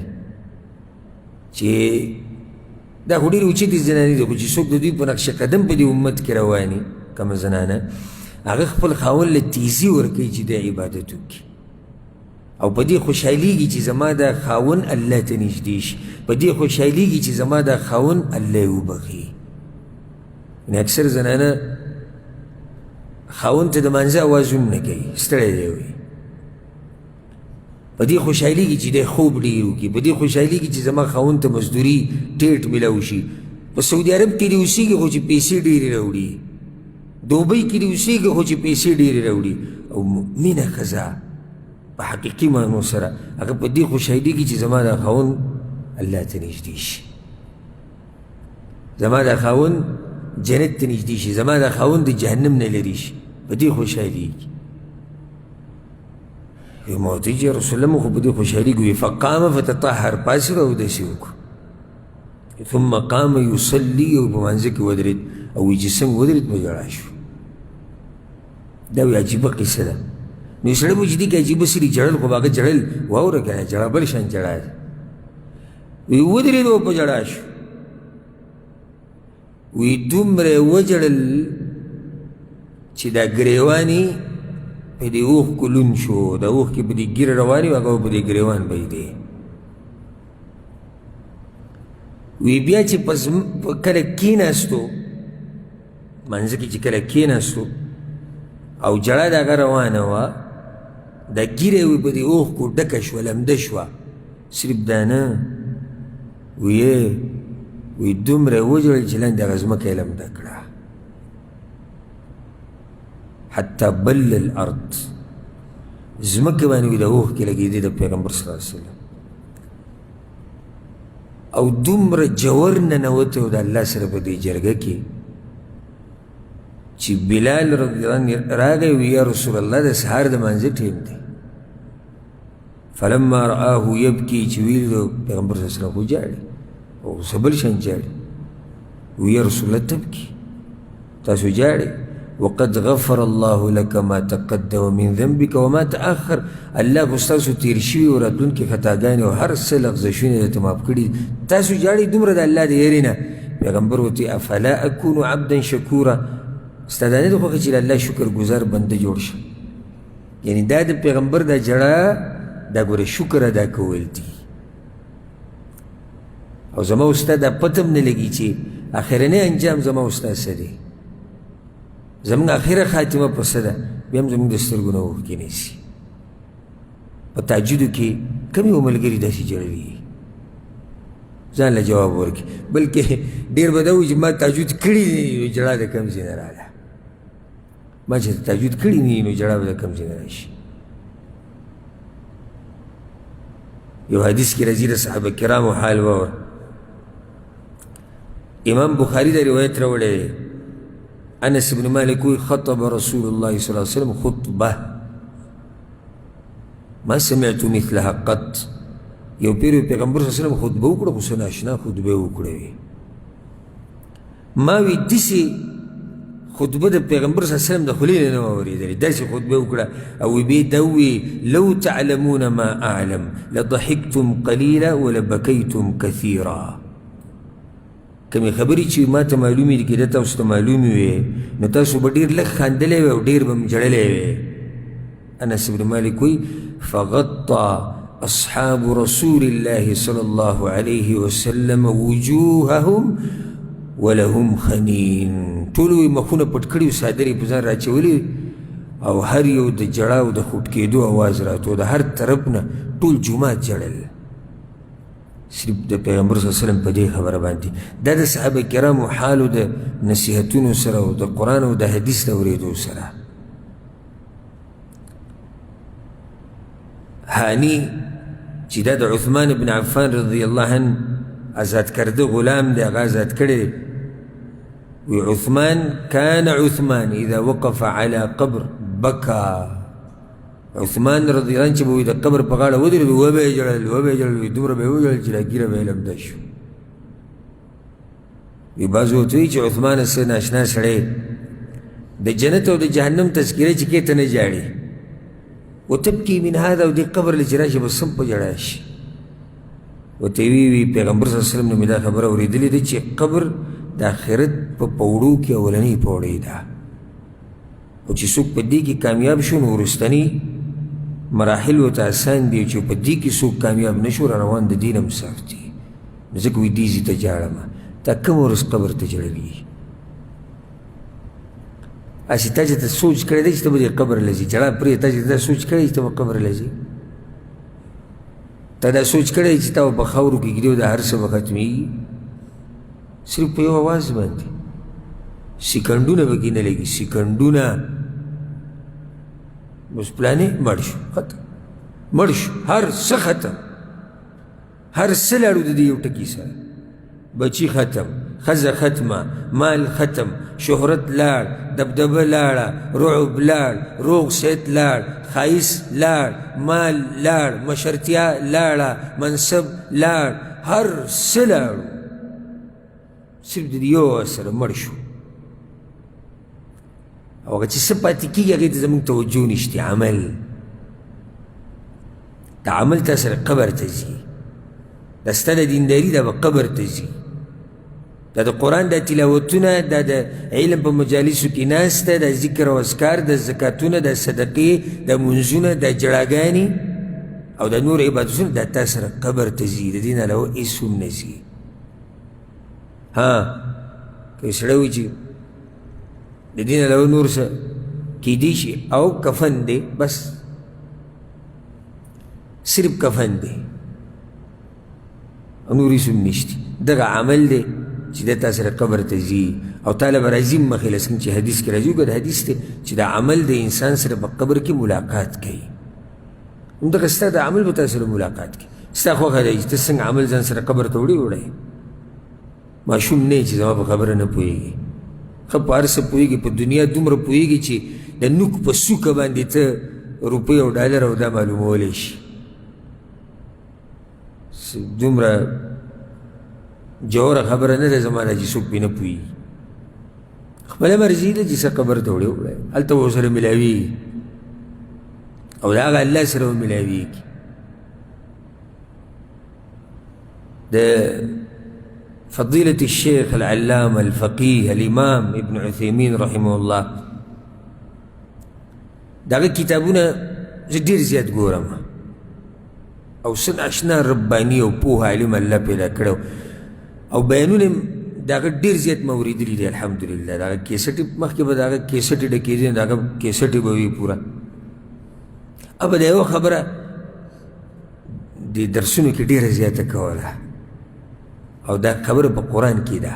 چې دا خو ډېرې اوچتې زنانې دي خو چې څوک د دوی په نقش قدم په دې امت کې رواني کومه زنانه هغه خپل خاوند له تیزي ورکوي چې دی عبادت وکړي او په دې خوشحالېږي چې زما دا خاوند الله ته نږدې شي په دې خوشحالېږي چې زما دا خاوند الله یې وبخي یعنې اکثر زنانه خاوند ته د مانځه اواز هم نه کوي ستړی دی وایي په دې خوشحالېږي چې دی خوب ډېر وکړي په دې خوشحالېږي چې زما خاوند ته مزدوري ټیټ میلاو شي په سعودي عرب کې دې اوسېږي خو چې پیسې ډېرې راوړي دوبۍ کې دې اوسېږي خو چې پیسې ډېرې راوړي او مینه ښځه په حقیقي معنو سره هغه په دې خوشحالېږي چې زما دا خاوند الله ته نږدې شي زما دا خاوند جنت ته نږدې شي زما دا خاوند د جهنم نه لرې شي په دې خوشحالېږي وی ما ورته چې رسول الله موږ خو په دې خوشحالېږو وي فقام فتطهر پاڅېد او اودسې وکړو ثم قام یصلي او په مانځه کې ودرېد او وی چې څنګه ودرېد په ژړا شو دا وی عجیبه قصه ده نو سړی به چې دي که عجیبه سري جړل خو به هغه جړل واوره که نه جړه بل شان جړا ده وی ودرېد او په ژړا شو وی دومره وجړل چې دا ګریوانې په دې اوښکو لوند شو دا اوښکې په دې ږیره روانې وې هغه په دې ګریوان بهېدې وی بیا چې کله کېناستو منځه کې چې کله کېناستو او جړه د هغه روانه وه دا ږیره وی په دې اوښکو ډکه شوه لمده شوه صرف دا نه وی دومره وجړل چې لاندې هغه ځمکه یې لمده کړه حتی بل الارض ځمکې باندې وي د اوښکې لګېدې د پیغمبر صلی الله علیه وسلم او دومره جوور ننوتی و د الله سره په دې جرګه کې چې بلال رضی الله عنه راغی وی یا رسول الله د سهار د مانځه ټیم دی فلما رآه یبکی چې ویل د پیغمبر صلی الله علیه وسلم خو جاړي او څه بل شان جاړي وی یا رسول الله تبکي تاسو جاړي وقد غفر الله لك ما تقدم من ذنبك وما تأخر الله خو ستاسو تېر شوي او راتلونکي خطاګانې او هر څه لغزشونه درته معاف کړي تاسو جاړئ دومره د الله د یېرې نه پیغمبر ورته افلا اکون عبدا شکورا ستا دا نه ده خوښه چې د الله شکر ګزار بنده جوړ شه یعنی دا د پیغمبر دا جړه دا ګوره شکر ادا کول دي او زما استاد دا پته هم نه لګي چې اخرنی انجام زما استاد څه دی زمونږ اخره خاتمه په څه ده بیا هم زمونږ د سترګو نه اوښکې نیسي په تهجدو کې کم یو ملګري داسې جړوي ځان له جواب ورکړي بلکې ډېر به دا وایي چې ما تهجد کړي دي نو جړه د کوم ځای نه راغله ما چې تهجد کړي نه نو جړه به د کوم ځای نه راشي یو حدیث کې راځي د صحابه کرامو حال واوره امام بخاري دا روایت راوړی دی انس بن مالک وی خطب رسول الله صلی الله علیه وسلم خطبه ما سمعت مثلها قط یو پیر پیغمبر صلی الله علیه وسلم خطبه وکړه خو څه ناشنا خطبه وکړه وی ما وی داسې خطبه د پیغمبر صلی الله علیه وسلم د خولې نه نه مې اورېدلې داسې خطبه وکړه او بیا دا ووی لو تعلمون ما اعلم لضحکتم قلیلا ولبکیتم کثیرا کمی خبرې چې ما ته معلومې دي کېده تاسو ته معلومې وې نو تاسو به ډېر لږ خندلی وې او ډېر به م ژړلی وې انس بن مالک وی فغطى اصحاب رسول الله صلى الله عليه وسلم وجوههم ولهم خنین ټولو یې مخونه پټ کړي و څادرې په ځان راچولي او هر یو د ژړا او د خوټ کېدو اواز راته د هر طرف نه ټول جومات ژړل صرف د پیغمبر صلی الله علیه وسلم په دې خبره باندې دا د صحابه کرامو حالو د نصیحتونو سره او د قرآن او د حدیث د اورېدو سره هانی چې دا د عثمان بن عفان رضی الله عنه آزاد کرده غلام دی هغه آزاد کړی وی عثمان كان عثمان اذا وقف على قبر بكى عثمان رضی الله عنه چې به وي د قبر په غاړه ودرېد وبه یې ژړل وبه یې ژړل وي دومره به یې وژړل چې دا ږیره به یې لمده شو وی بعضو ورته وایي چې عثمان څه ناشنا سړی د جنت او د جهنم تذکیره چې کې ته نه جاړي وتبکي من هذا او دې قبر له چې راشي بس هم په ژړا شي ورته وی پیغمبر صلی الله علیه وسلم نه مې دا خبره اورېدلې ده چې قبر د آخرت په پوړو کې اولنۍ پوړۍ ده او چې څوک په دې کې کامیاب شو نو وروستني مراحل ورته آسان دي چې په دې کې څوک کامیاب نه شو را روان د دین هم سخت دي نو ځکه وایي دې ځي ته ژاړمه تا کوم ورځ قبر ته ژړوي هسې تا چې ته سوچ کړی دی چې ته به دې قبر له ځي ژړا پرېږده تا چې دا سوچ کړی چې ته به قبر له ځي تا دا سوچ کړی چې تا به په خاورو کې ږدي او دا هر څه به ختمېږي صرف په یو اواز باندې سیکنډونه به کې نه لګي سیکنډونه بس پلانې مړ شو ختم مړ شو هر څه ختم هر څه لاړو د دې یو ټکي سره بچي ختم ښځه ختمه مال ختم شهرت لاړ دبدبه لاړه رعب لاړ روغ صحت لاړ ښایست لاړ مال لاړ مشرتیا لاړه منصب لاړ هر څه لاړو صرف د دې یو سره مړ شو او هغه چې څه پاتې کېږي هغې ته زموږ توجه نشته عمل دا عمل تا سره قبر ته ځي دا ستا د دینداري دا به قبر ته ځي دا د قرآن دا تلاوتونه دا د علم په مجالسو کې ناسته دا ذکر او اذکار د زکاتونه د صدقې د منځونه د جړاګانې او د نور عبادتونه دا تا سره قبر ته ځي د دې نه علاوه هېڅ هم نه ځي ها که یو سړی وایي چې د دې نه علاوه نور څه کیدی شي او کفن دی بس صرف کفن دی او نور هېڅ هم نشته دغه عمل دی چې د تا سره قبر ته ځي او تعالی به راځي مخې له څنګه چې حدیث کې راځي وګوره حدیث دی چې دا عمل د انسان سره په قبر کې ملاقات کوي همدغه ستا د عمل به تا سره ملاقات کوي ستا خوښه دی چې ته څنګه عمل ځان سره قبر ته وړی ماشوم نه یې چې زما په خبره نه پوهېږي ښه په هر څه پوهېږي په دنیا دومره پوهېږي چې د نوک په سوکه باندې ته روپۍ او ډالر او دا معلومولی شي دومره جوړه خبره نه ده زما نه چې څوک پرې نه پوهېږي خپله مرضي ده چې څه قبر ته وړی هلته به ورسره ملاوېږي او د هغه الله سره به ملاوېږي د فضيلة الشيخ العلامة الفقيه الإمام ابن عثيمين رحمه الله داغه کتابونه زه ډېر زیات ګورم او سن اشنا رباني او پوه عالم الله پیدا کړو او بیانونه داغه ډېر زیات ما اورېدلي دي الحمدلله داغه کیسټې مخکې به داغه کیسټې ډکېدې داغه کیسټې به وي پوره اب د یوه خبره د درسونو کې ډېره زیاته کوله او دا خبره په قرآن کې ده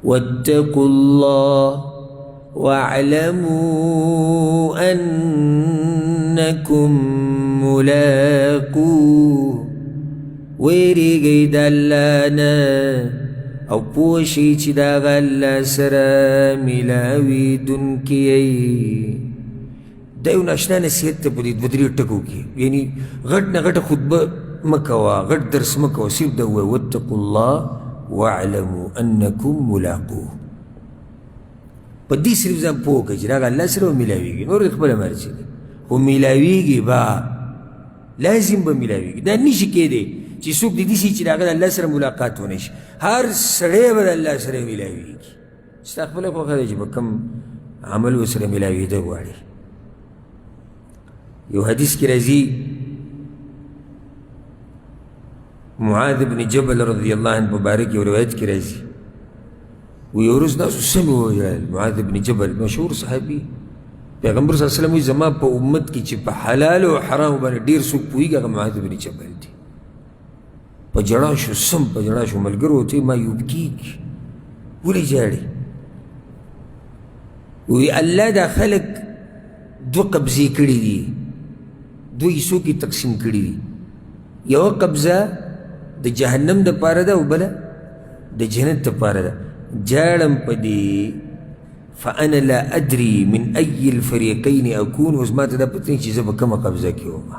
واتقوا الله واعلموا انکم ملاقوه ویریږئ د الله نه او پوه شئ چې د هغه الله سره ملاوېدونکي یئ دا یو ناشنا نصیحت ته په دې دوه درې ټکو کې یعنې غټ نه غټه خطبه مه کوه غټ درس مه کوه صرف دا ووایه واتقوا الله واعلموا انکم ملاقوه په دې صرف ځان پوه کړه چې د هغه الله سره به ملاوېږي نور د خپله مرضي دی خو ملاوېږي به لازم به ملاوېږي دا نشي کېدی چې څوک د دې شي چې د هغه د الله سره ملاقات ونه شي هر سړی به د الله سره ملاوېږي ستا خپله خوښه ده چې به کوم عمل ورسره ملاوېده غواړي یو حدیث کې راځي معاذ بن جبل رضی الله عنه مبارک یو روایت کې راځي و یو ورځ ناسو سمې وویل معاذ بن جبل مشهور صحابي پیغمبر صلی الله علیه وسلم وایي زما په امت کې چې په حلال او حرام باندې ډېر څوک پوهېږي هغه معاذ بن جبل دی په ژړا شو سم په ژړا شو ملګرو ورته ما یبکیک ولې ژاړې وایي الله دا خلک دوه قبضې کړي دي دوه حصو کې تقسیم کړي دي یوه قبضه د جهنم دپاره ده او بله د جنت دپاره ده جاړم په دې فانا لا ادري من اي الفريقين اكون اوس ما ته دا پته چې زه به کومه قبضه کې وم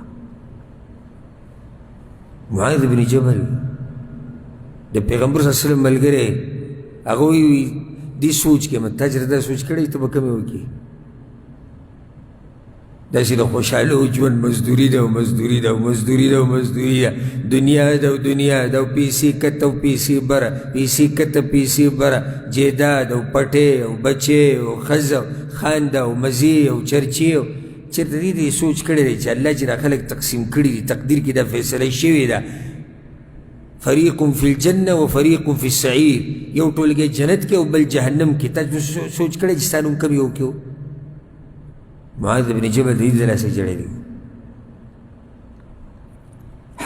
معاذ بن جبل د پیغمبر صلی الله علیه وسلم ملګری هغه وایي دې سوچ کې ما تا چې دا سوچ کړی ته به کومې وکړې داسې د خوشحاله ژوند مزدوري ده او مزدوري ده او مزدوري ده او مزدوري ده دنیا ده او دنیا ده او پیسې کته او پیسې بره پیسې کته پیسې بره جیداد او پټې او بچې او ښځه او خانده او مزې او چرچې او چېرته دې دې سوچ کړی دی چې الله چې دا خلک تقسیم کړي دي تقدیر کې دا فیصله شوې ده فریق فی الجنه و فریق فی السعیر یو ټولګی جنت کې او بل جهنم کې تا سوچ کړی چې ستا نوم کوم یو کې معاذ بن جبل دې د لاسه جړېدی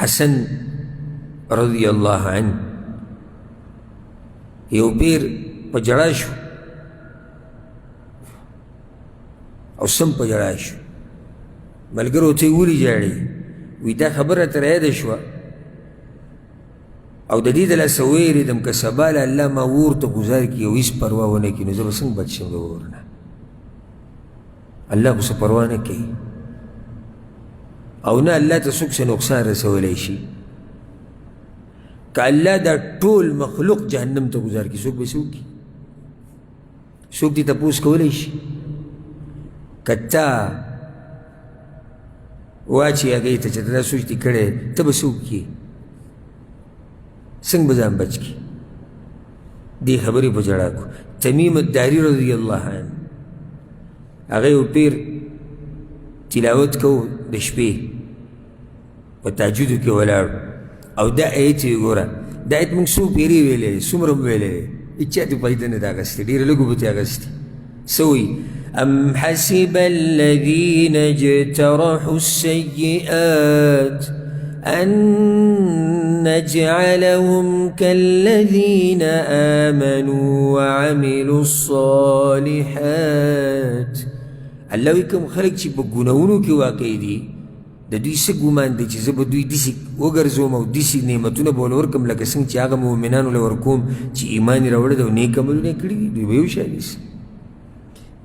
حسن رضی الله عنه یو پیر په جړا شو او سم په جړا شو ملګرو ته یې ولې ژاړې وایي دا خبره راته رایاده شوه او د دې د لاسه ویرېدم که سبا له الله ما اور ته ګزار کړي او هېڅ پروا ونه کړي نو زه به څنګه بچ شم د اور نه الله خو څه پروا نه کوي او نه الله ته څوک څه نقصان رسولی شي که الله دا ټول مخلوق جهنم ته ګزار کړي څوک به څه وکړي څوک دې تپوس کولی شي که تا واچي هغې ته چې ته دا سوچ دې کړی ته به څه وکړي څنګه به ځان بچ کړي دې خبرې په ژړا کړو تمیم الداري رضی الله عنه هغه یو پیر تلاوت کو د شپې په تهجدو کې ولاړ او دا ایت یې ګوره دا ایت موږ څو پیرې ویلې څومره مو ویلې هېچا ته فایده نه ده اخیستې ډېره لږو به ترې اخیستې څه وایي أم حسب الذين اجترحوا السيئات أن نجعلهم كالذين آمنوا وعملوا الصالحات الله وی کوم خلک چې په ګناهونو کې واقع دي د د دوی څه ګمان دی چې زه به دوی داسې وګرځوم او داسې نعمتونه به ورله ورکړم لکه څنګه چې هغه مؤمنانو له ورکوم چې ایمان یې راوړی دی او نیک عملونه یې کړي دي دوی به یو شان نیسي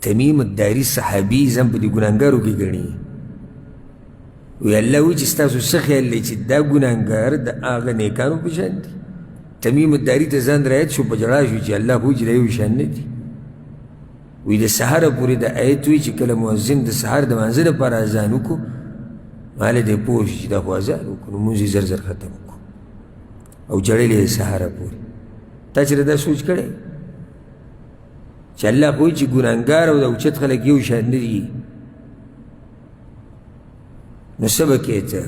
تمیم الداري صحابي ځان په دې ګناهګارو کې ګڼي وی الله وایي چې ستاسو څه خیال دی چې دا ګناهګار د هغه نیکانو په شان دي تمیم الداري ته ځان رایت شو په ژړا شو چې الله وایي چې دا یو شان نه دي وی د سهاره پورې د آیت وایي چې کله مؤذن د سهار د مانځه لپاره اذان وکړو ماله دی پوه شي چې دا خو اذان وکړو لمونځ یې زر زر ختم وکړو او جړلی یې سهاره پورې تا چېرې دا سوچ کړی چې الله خو وایي چې ګناهګار او د اوچت خلک یو شان نه دي نو څه به کوې ته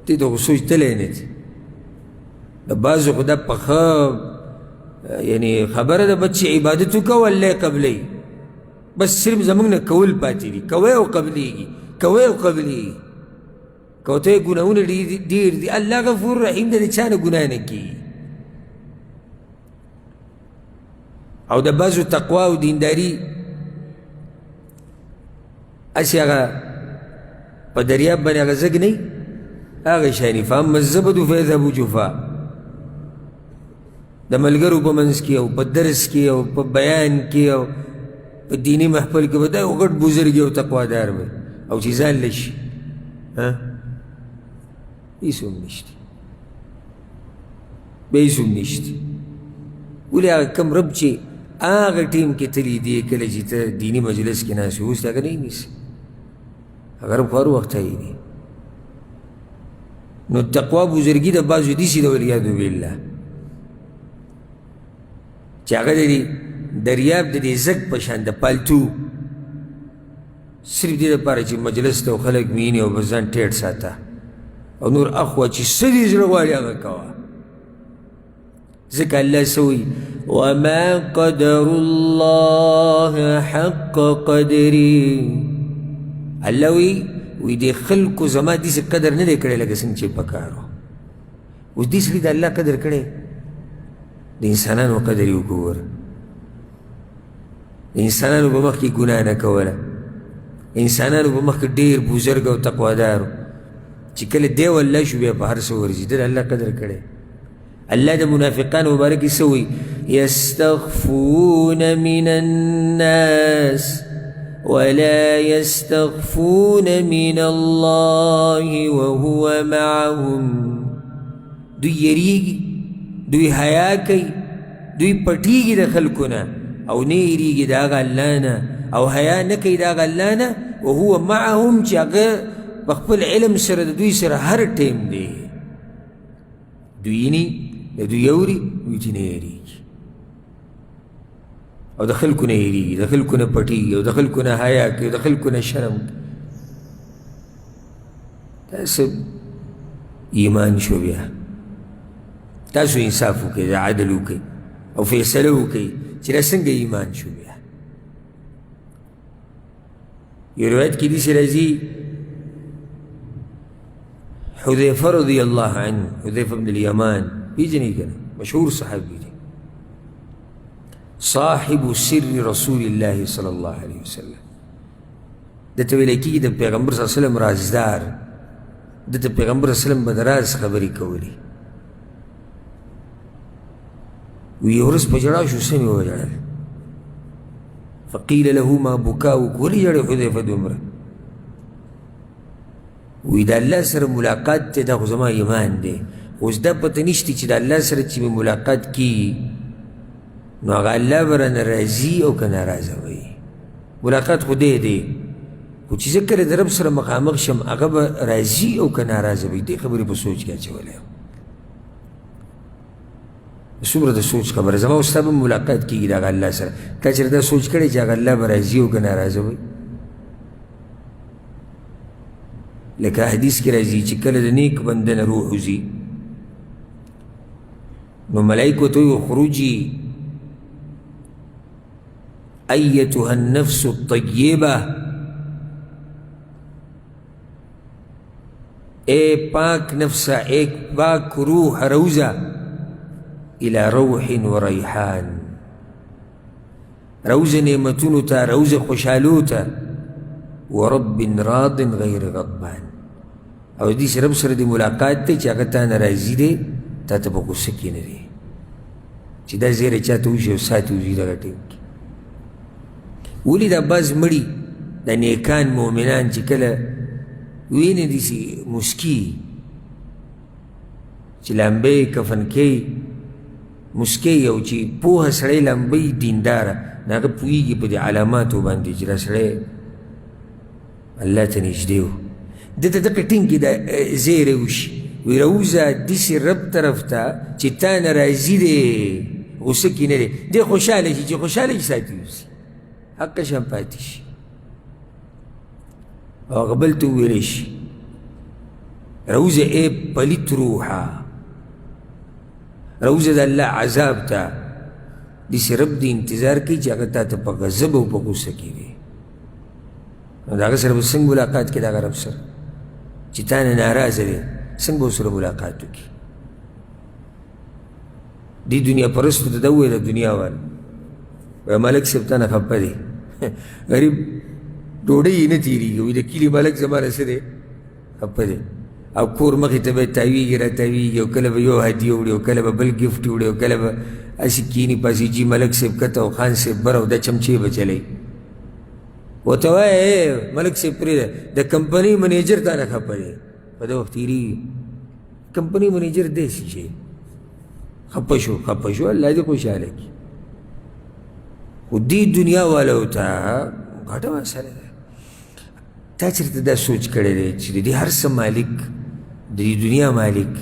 دې ته خو سوچتلی نه دي د بعضو خو دا پخه یعنی خبره ده بس چې عبادت وکوه الله یې قبلوي بس صرف زموږ نه کول پاتې دي کوی او قبلیږي کوی او قبلیږي که ورته یې ګناهونه ډېر دي الله غفور رحیم دی د چا نه ګناه نه کېږي او د بعضو تقوا او دینداري هسې هغه په دریاب باندې هغه زګ نه وي هغه شیانې فاما الزبد فیذهب جفا د ملګرو په منځ کې او په درس کې او په بیان کې او په دیني محفل کې به دا یو غټ بزرګ او تقوادار به او چې ځان لشي هېڅ هم نشته به هېڅ هم نشته ولې هغه کوم رب چې هغه ټیم کې تللی دی کله چې ته دیني مجلس کې ناست وي اوس هغه نه نیسي هغه رب خو هر وخت دی نو تقوا بزرګي د بعضو داسې ده والعیاذ بالله چې هغه د دریاب د دې زګ په شان د پالتو صرف دې دپاره چې مجلس ته خلک مینې او بس ځان ټیټ ساته او نور اخوا چې څه دې زړه غواړي هغه کوه ځکه الله څه وایي وما قدر الله حق قدري الله وی دې خلکو زما داسې قدر نه دی کړی لکه څنګه چې پکار و اوس دې سړي د الله قدر کړی د انسانانو قدر یې وګوره د انسانانو په مخ کې ګناه نه کوله انسانانو په مخ کې ډېر بزرګ او تقوادار چې کله دی والله شو بیا په هر څه ورځي ده د الله قدر کړی الله د منافقانو مبارک یې څه وایي یستخفون من الناس ولا يستخفون من الله وهو معهم دوی یریږي دوی حیا کوي دوی پټیږي د خلکو نه او نه یریږي د هغه الله نه او حیا نه کوي د هغه الله نه وهو معهم چې هغه په خپل علم سره د دوی سره هر ټیم دی دوی ییني د دوی اوري دوی چې نه یریږي او د خلکو نه یریږي د خلکو نه پټیږي او د خلکو نه حیا کوي د خلکو نه شرم تاسو ایمان شو بیا تاسو انصاف وکړئ عدل وکړئ او فیصله وکړئ چې دا څنګه ایمان شو بیا یو روایت کې داسې راځي حذیفه رضی الله عنه حذیفه بن الیمان پیژنئ که نه مشهور صحابي دی صاحب سر رسول الله صلی الله علیه وسلم دته ویلی کېږي د پیغمبر صلی الله علیه وسلم رازدار دته پیغمبر صلی الله علیه وسلم به د راز خبرې کولې وی یو ورځ په ژړا شو څه مې وژړل فقیل له ما بکاؤک ولې ژړې حذیفه دومره وی د الله سره ملاقات دی دا خو زما ایمان دی اوس دا پته نشته چې د الله سره چې مې ملاقات کېږي نو هغه الله به رانه راځي او که ناراضه به وي ملاقات خو دی خو چې زه کله د رب سره مخامخ شم هغه به راځي او که ناراضه به وي دې خبرې په سوچ کې اچولی څومره د سوچ خبره زما او ستا به ملاقات کېږي د هغه الله سره تا چېرې دا سوچ کړی چې هغه الله به راځي او که ناراضه به وي لکه حدیث کې راځي چې کله د نیک بنده نه روح وځي نو ملائکو ته وایي خروجي ایتها النفس الطیبه اے پاک نفسا ایک پاک روح روزہ الى روح و ریحان روز نعمتونو تا روز خوشحالو تا و رب راض غیر غضبان او دې رب سره د ملاقات دی چې هغه تا نه راضي دی تا ته په غوسه کې نه دی چې دا زیری چا ته وشي او ساتي وځي دغه ټیم کې ولې دا بعض مړي د نیکان مؤمنان چې کله وینې داسې مسکي چې لامبې کفن کوي مسکي او چې پوهه سړی لامبې دینداره نو هغه پوهېږي په دې علاماتو باندې چې دا سړی الله ته نږدې و ده ته دغه ټینګ کې دا زیری وشي وی راوځه داسې رب طرف ته چې تا نه راضي دی غوسه کې نه دی دی خوشحاله شي چې خوشحاله شي ساتي اوسي حق شان پاتې شي او هغه بل ته وویلی شي راوځه ای پلیت روحه راوځه د الله عذاب ته داسې رب دې انتظار کوي چې هغه تا ته په غضب او په غوسه کې وي نو د هغه سره به څنګه ملاقات کړي د هغه رب سره چې تا نه ناراضه دی څنګه به ورسره ملاقات وکړي دې دنیا پرستو ته دا وویله دنیا والا وایي ملک صاحب تا نه خفه دی غریب ډوډۍ یې نه تېرېږي وایي د کلي ملک زما نه څه دی خفه دی او کور مخې ته به یې تاویږي را تاویږي او کله به یو هدیه وړي او کله به بل ګفټ وړي او کله به هسې کښېني پاسې جي ملک صاحب کته او خان صاحب بر او دا چمچې به چلی ورته وایه ملک صاحب پرېږده د کمپنۍ منیجر تا نه خفه دی په دې وخت تېرېږي کمپنۍ منیجر داسې شي خفه شو الله دې خوشحاله کړي خو دې دنیا والو ته غټه مسله ده تا چېرته دا سوچ کړی دی چې د دې هر څه مالک د دې دنیا مالک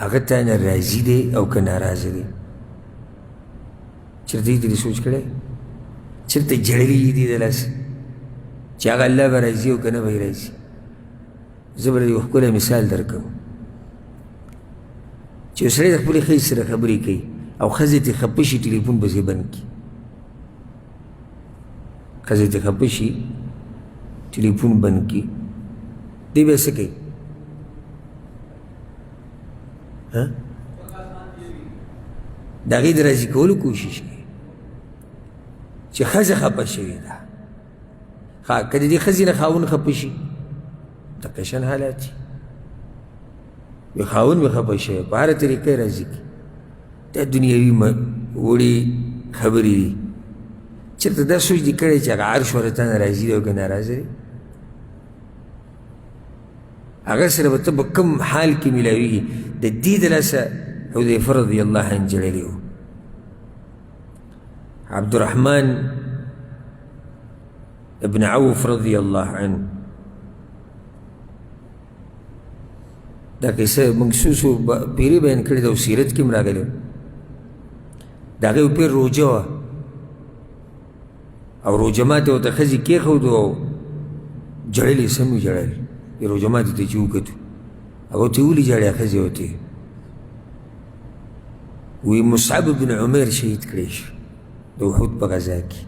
هغه تا نه راضي دی او که ناراضه دی چېرته یې دې سوچ کړی چېرته جړلي یې دي د لاسه چې هغه الله به راضي او که نه به یې راضي زه به یو ښکلی مثال درکوم چې یو سړی د خپلې ښځې سره خبرې کوي او ښځې ترې خفه شي ټلیفون به یې بند کړي ښځې ترې خفه شي ټلیفون بند کړي دی بیا څه کوي د هغې د راضي کولو کوشش کوي چې ښځه خفه شوې ده که د دې ښځې نه خاوند خفه شي دقه شان حالات دي وی خاوند مې خفه شوی په هره طریقه یې راضي کړي دا دنیاوي وړې خبرې دي چېرته دا سوچ دې کړی چې هغه عرش ورته نه راضي دی او که ناراضه دی هغه سره به ته په کوم حال کې میلاویږي د دې د لاسه حذیفه رضی الله عنه جړلی و عبدالرحمن ابن عوف رضی الله عنه دا کیسه موږ څو پیرې بیان کړې ده او سیرت کې هم راغلی د هغې پیر روژه وه او روژه ماتې ورته ښځې کېښودو او جړلې سم یې جړل روژه ماتې ته چې وکتو هغه ورته ولې جړیا ښځې ورته وی مصعب بن عمیر شهید کړی شو د احد په غزا کې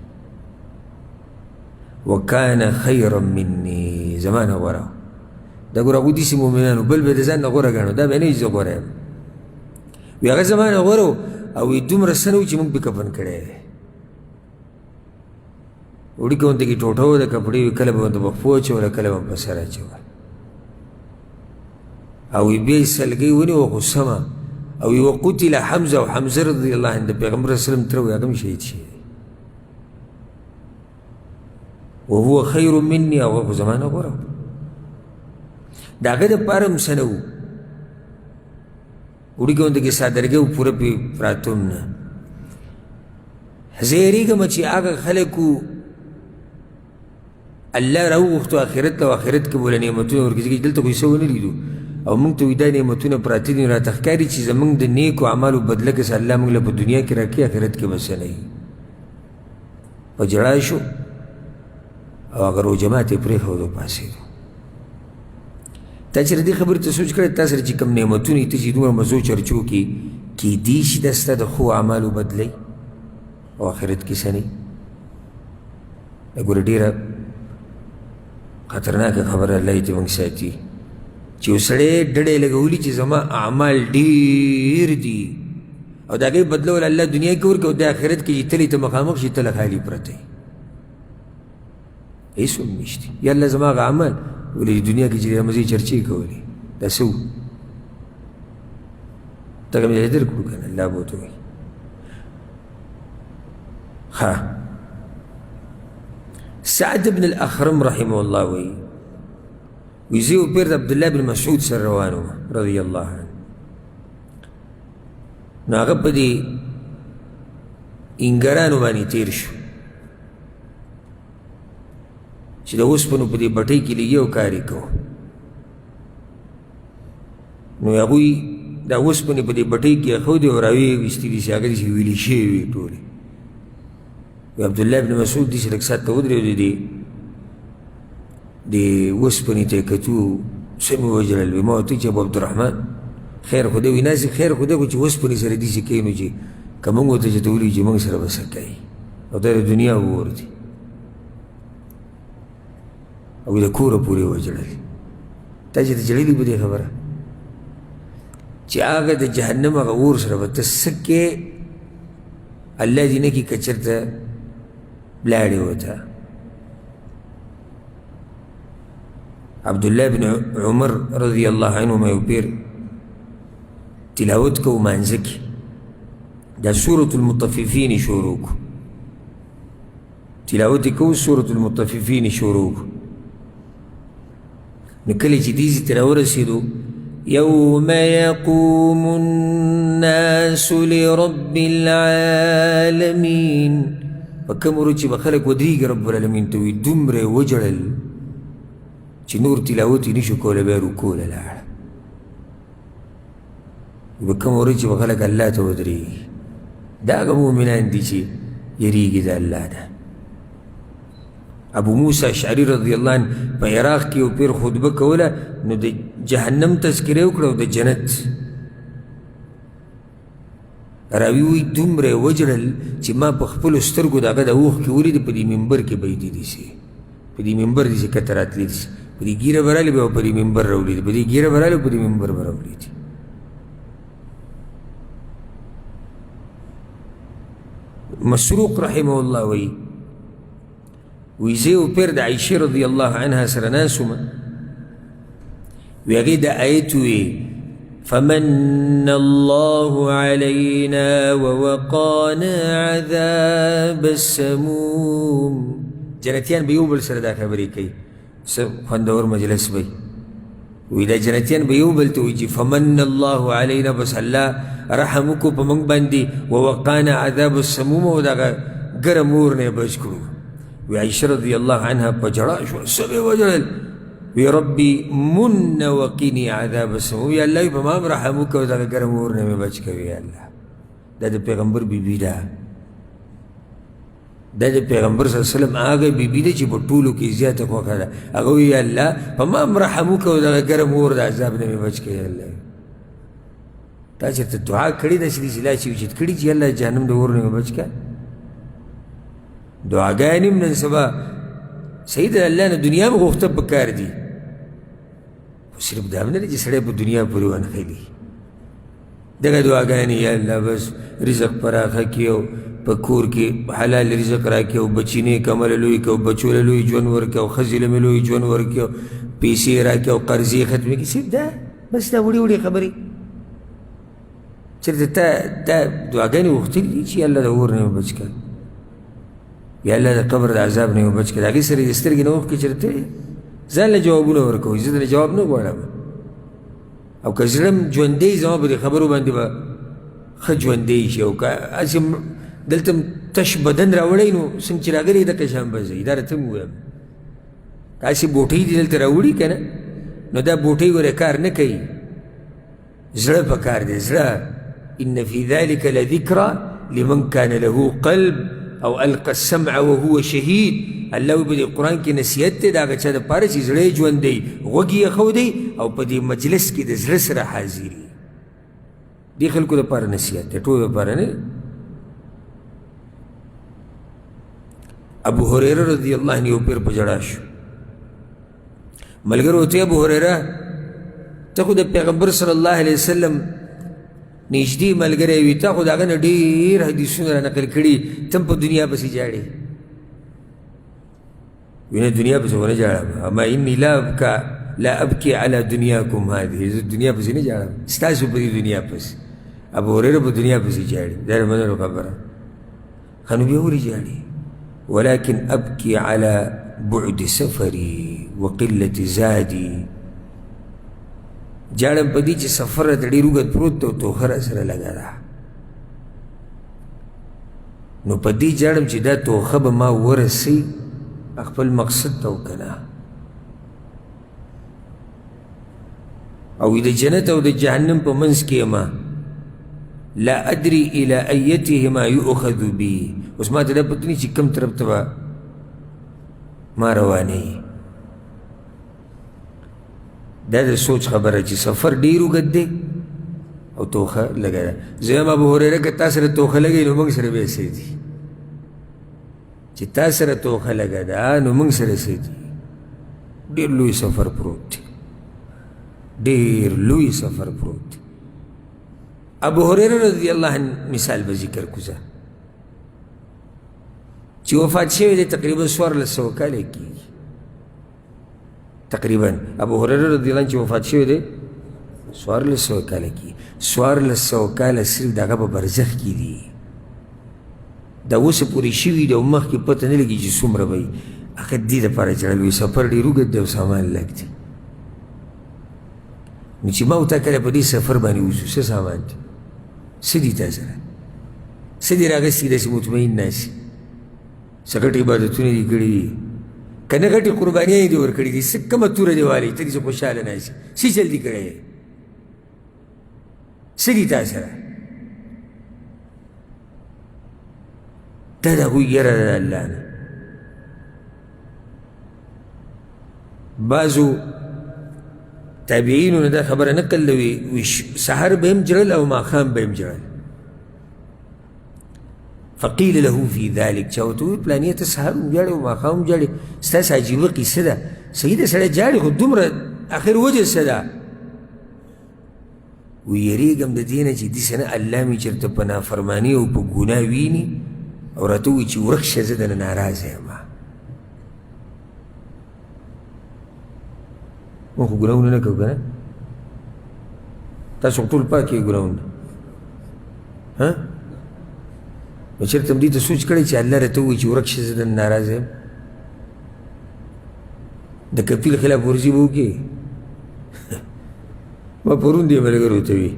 وکانه خیرا مني زما نه غوره دا ګوره هغوی داسې مؤمنانو بل به د ځان نه غوره ګڼو دا به نه وي زه غوره یم وی هغه زما نه غوره او وی دومره څه نه و چې موږ پې کفن کړی دی وړي کې ورته کې ټوټه وه د کپړې وي کله به ورته په پښو اچوله کله به په سر اچوله او وی بیا یې سلګۍ ونیوه خو سمه او وی وقتل حمزه او حمزه رضی الله عنه د پیغمبر وسلم تره وی هغه هم شهید شوی دی وهو خیر مني او هغه خو زما نه غوره د هغه دپاره هم څه نه و وړي کې ورته کې سادرګۍ و پوره پې پراته هم نه زه یېرېږم چې هغه خلکو الله راوغوښتو آخرت ته او آخرت کې به له نعمتونه ورکړي دلته خو یې څه ونه لیدو او موږ ته وایي دا نعمتونه پراته دي راته ښکاري چې زموږ د نیکو اعمالو بدله که څه الله موږ له په دنیا کې راکړي آخرت کې به څه نه وي په ژړا شو او هغه روژه ماتې پرېښودو پاڅېدو تا چې دې خبرې ته سوچ کړی تا سره چې کوم نعمتونه ته چې دومره مزو چرچو کې کیدی شي دا ستا د ښو اعمالو بدلی او آخرت کې څه نه وي ګوره ډېره خطرناکه خبره الله یې ته موږ ساتي چې یو سړی ډډې لګولي چې زما اعمال ډېر دي او د هغې بدلول الله دنیا کې ورکړي او د آخرت کې چې تلې ته مخامخ شي تله خالي پرته وي هېڅ هم نشته یا الله زما هغه عمل ولې دنیا کې چې مزې چرچې کولې دا څه و دغه مې در کړو که نه الله به ورته وایي ښه سعد بن الاخرم رحمه الله وایي زه یو پیر د عبدالله بن مسعود سره روان وم رضی الله عنه نو هغه په دې انګرانو باندې تیر شو چې د اوسپنو په دې بټۍ کې لږ یو کار یې کوو نو هغوی دا اوسپنې په دې بټۍ کې اېښودې او راویې ویستې دي چې هغه داسې ویلې شوې وې ټولې عبدالله بن مسعود داسې لږ ساعت ته ودرېدو د اوسپنې ته یې کتو څه مې وژړل وی ما ورته چې ابو عبدالرحمن خیر خو دی وي ناسې خیر خو دی خو چې اوسپنې سره داسې کوي نو چې که موږ ورته چې ته ولي چې موږ سره به څه کوي او دا د دنیا اور دی او د کوره پورې وژړل تا چې ته جړلي په دې خبره چې هغه د جهنم هغه اور سره به ته څه کې الله دې نه کړي که چېرته لاړې ورته عبدالله بن عمر رضی الله عنهما یو پیر تلاوت کو مانځه کې دا سورة المطففین شروع کو تلاوت یې کو سورة المطففین شروع کو نو کله چې دې ته راورسېدو يوم يقوم الناس لرب العالمين په کوم ورځ چې به خلک ودرېږي رب العالمین ته وي دومره یې وژړل چې نور تلاوت یې نشو کولی بیا رکوع له لاړه په کوم ورځ چې به خلک الله ته ودرېږي دا هغه مؤمنان دي چې یریږي د الله نه ابو موسی اشعری رضی الله عنه په عراق کې یو پیر خطبه کوله نو د جهنم تذکره یې وکړه او د جنت راوي وایي دومره یې وژړل چې ما په خپلو سترګو د هغه د اوښکې ولیدې په دې منبر کې به یې دي داسې په دې منبر داسې کته راتلې داسې په دې ګیره به رالې بیا په دې منبر راولیدې په دې ګیره به رالې په دې منبر به راولیدې مسروق رحمه الله وایي وی زه یو پیر د عایشې رضی الله عنها سره ناست وم وی هغې دا آیت وی فمن الله علينا ووقانا عذاب السموم جنتیان به یو بل سره دا خبرې کوي څه خوندور مجلس به وی دا جنتیان به یو بل ته وایي چې فمن الله علينا بس الله رحم وکړو په موږ باندې ووقانا عذاب السموم او دغه ګرم اور نه بچ کړو وی عائشة رضی الله عنها په جړا شوه څه مې وژړل وی ربي من وقیني عذاب السموم یا الله په ما هم رحم وکړه او دغه ګرم اور نه مې بچ کوي یا الله دا د پیغمبر بیبي ده دا د پیغمبر صلی الله علیه وسلم هغه بیبي ده چې په ټولو کې زیاته خوښه ده هغه وی یا الله په ما هم رحم وکړه او دغه ګرم اور د عذاب نه مې بچ کوي یا الله تا چېرته دعا کړې ده چې داسې لا چې اوچت کړي چې الله جهنم د اور نه مې بچ کړه دعاګانې هم نن سبا صحیح د الله نه دنیا هم غوښته په کار دي خو صرف دا هم نه دی چې سړی په دنیا پورې ونښلي دغه دعاګانې یا الله بس رزق پراخه کړي او په کور کې حلال رزق راکړي او بچي نیک عمله لوی کړي او بچو له لوی ژوند ورکړي او ښځې له مې لوی ژوند ورکړي او پیسې راکړي او قرضې ختمې کړي صرف دا بس دا وړې وړې خبرې چېرته تا دا دعاګانې غوښتلي دي چې الله د اور نه مې بچ کړه یا الله د قبر د عذاب نه مې بچ کړه د هغې سره یې سترګې نه اوښکې چېرته ځان له جوابونه ورکوئ زه درنه جواب نه غواړم او که زړه م ژوندی زما په دې خبرو باندې به ښه ژوندی شي او که هسې دلته م تش بدن راوړی نو څنګه چې راغلی دقه شان به ځئ دا راته م ووایم که هسې بوټۍ دې دلته راوړي که نه نو دا بوټۍ ورې کار نه کوي زړه په کار دی زړه ان فی ذلک لذکرى لمن کان له قلب او القى السمع وهو شهید الله په دې قرآن کې نصیحت دی د هغه چا دپاره چې زړه یې ژوندی غوږ یې ایښودی او په دې مجلس کې د زړه سره حاضر وي دې خلکو دپاره نصیحت دی ټولو دپاره نه ابو هریره رضی الله عنه یو پیر په ژړا شو ملګرو ورته ابو هریره ته خو د پیغمبر صلی الله علیه وسلم نږدې ملګری وي تا خو د هغه نه ډېر حدیثونه را نقل کړي ته هم په دنیا پسې جاړې وینه دنیا پسې خو نه جاړم اما انی لا ابکی علی دنیاکم هذه زه دنیا پسې نه جاړم ستاسو په دې دنیا پسې ابو هریره په دنیا پسې جاړي دا د منلو خبره ښه نو بیا ولې جاړي ولكن ابکی علی بعد سفری وقلة زادي جاړم په دې چې سفر راته ډېر اوږد پروت دی او توښه راسره لږه ده نو په دې جاړم چې دا توښه به ما ورسوي خپل مقصد ته و که نه او د جنت او د جهنم په منځ کې یم لا ادري الى ایتهما یؤخذ بي اوس ما ته دا پته نه چې کوم طرف ته به ما روانوي دا د سوچ خبره چې سفر ډېر اوږد دی او توښه لږه ده زه یم ابو هریره که تا سره توښه لګوي نو موږ سره بیا څه دي چې تا سره توښه لږه ده نو موږ سره څه دي ډېر لوی سفر پروت دی ډېر لوی سفر پروت دی ابو هریره رضی الله عنه مثال به ذکر کوزه چې وفات شوی دی تقریبا 1400 کاله کېږي تقریبا ابو هریره رضی الله عنه چې وفات شوی دی 1400 کاله کېږي 1400 کاله صرف دغه په برزخ کې دي دا اوس پورې شوي دی او مخکې پته نه لګي چې څومره به وي هغه دې دپاره چړل وي سفر ډېر اوږد دی او سامان لږ دی نو چې ما او تا کله په دې سفر باندې وځو څه سامان دی څه دي تا سره څه دې راغستي داسې مطمئن ناسي څه غټ عبادتونه دي کړي دي که نه غټې قربانیانې دې ورکړي دي څه کومه توره دې والي ته دې څه خوشحاله ناسي څه چل دې کړی دی څه دي تا سره دا د هغوی یره ده د الله نه بعضو تابعینو نه دا خبره نقل وي سحر به هم جړل او ماښام به هم جړل فقیل له فی ذلک چا ورته وویل پلانې ته سحر هم جاړې او ماښام هم جاړې ستاسې عجیبه قیصه ده صحیح ده سړی جاړې خو دومره اخر وجه څه ده ویریږم د دې نه چې داسې نه الله مې چېرته په نافرماني او په ګناه ویني او راته ووایي چې ورک شه زه درنه ناراضه یم موږ خو ګناهونه نه کوو که نه تاسو خو ټول پاک یې ګناهونه نو چېرته هم دې ته سوچ کړی چې الله راته ووایي چې ورک شه زه درنه ناراضه یم د کپیل خلاف ورزي به وکړې ما پرون دې ملګرو ته وي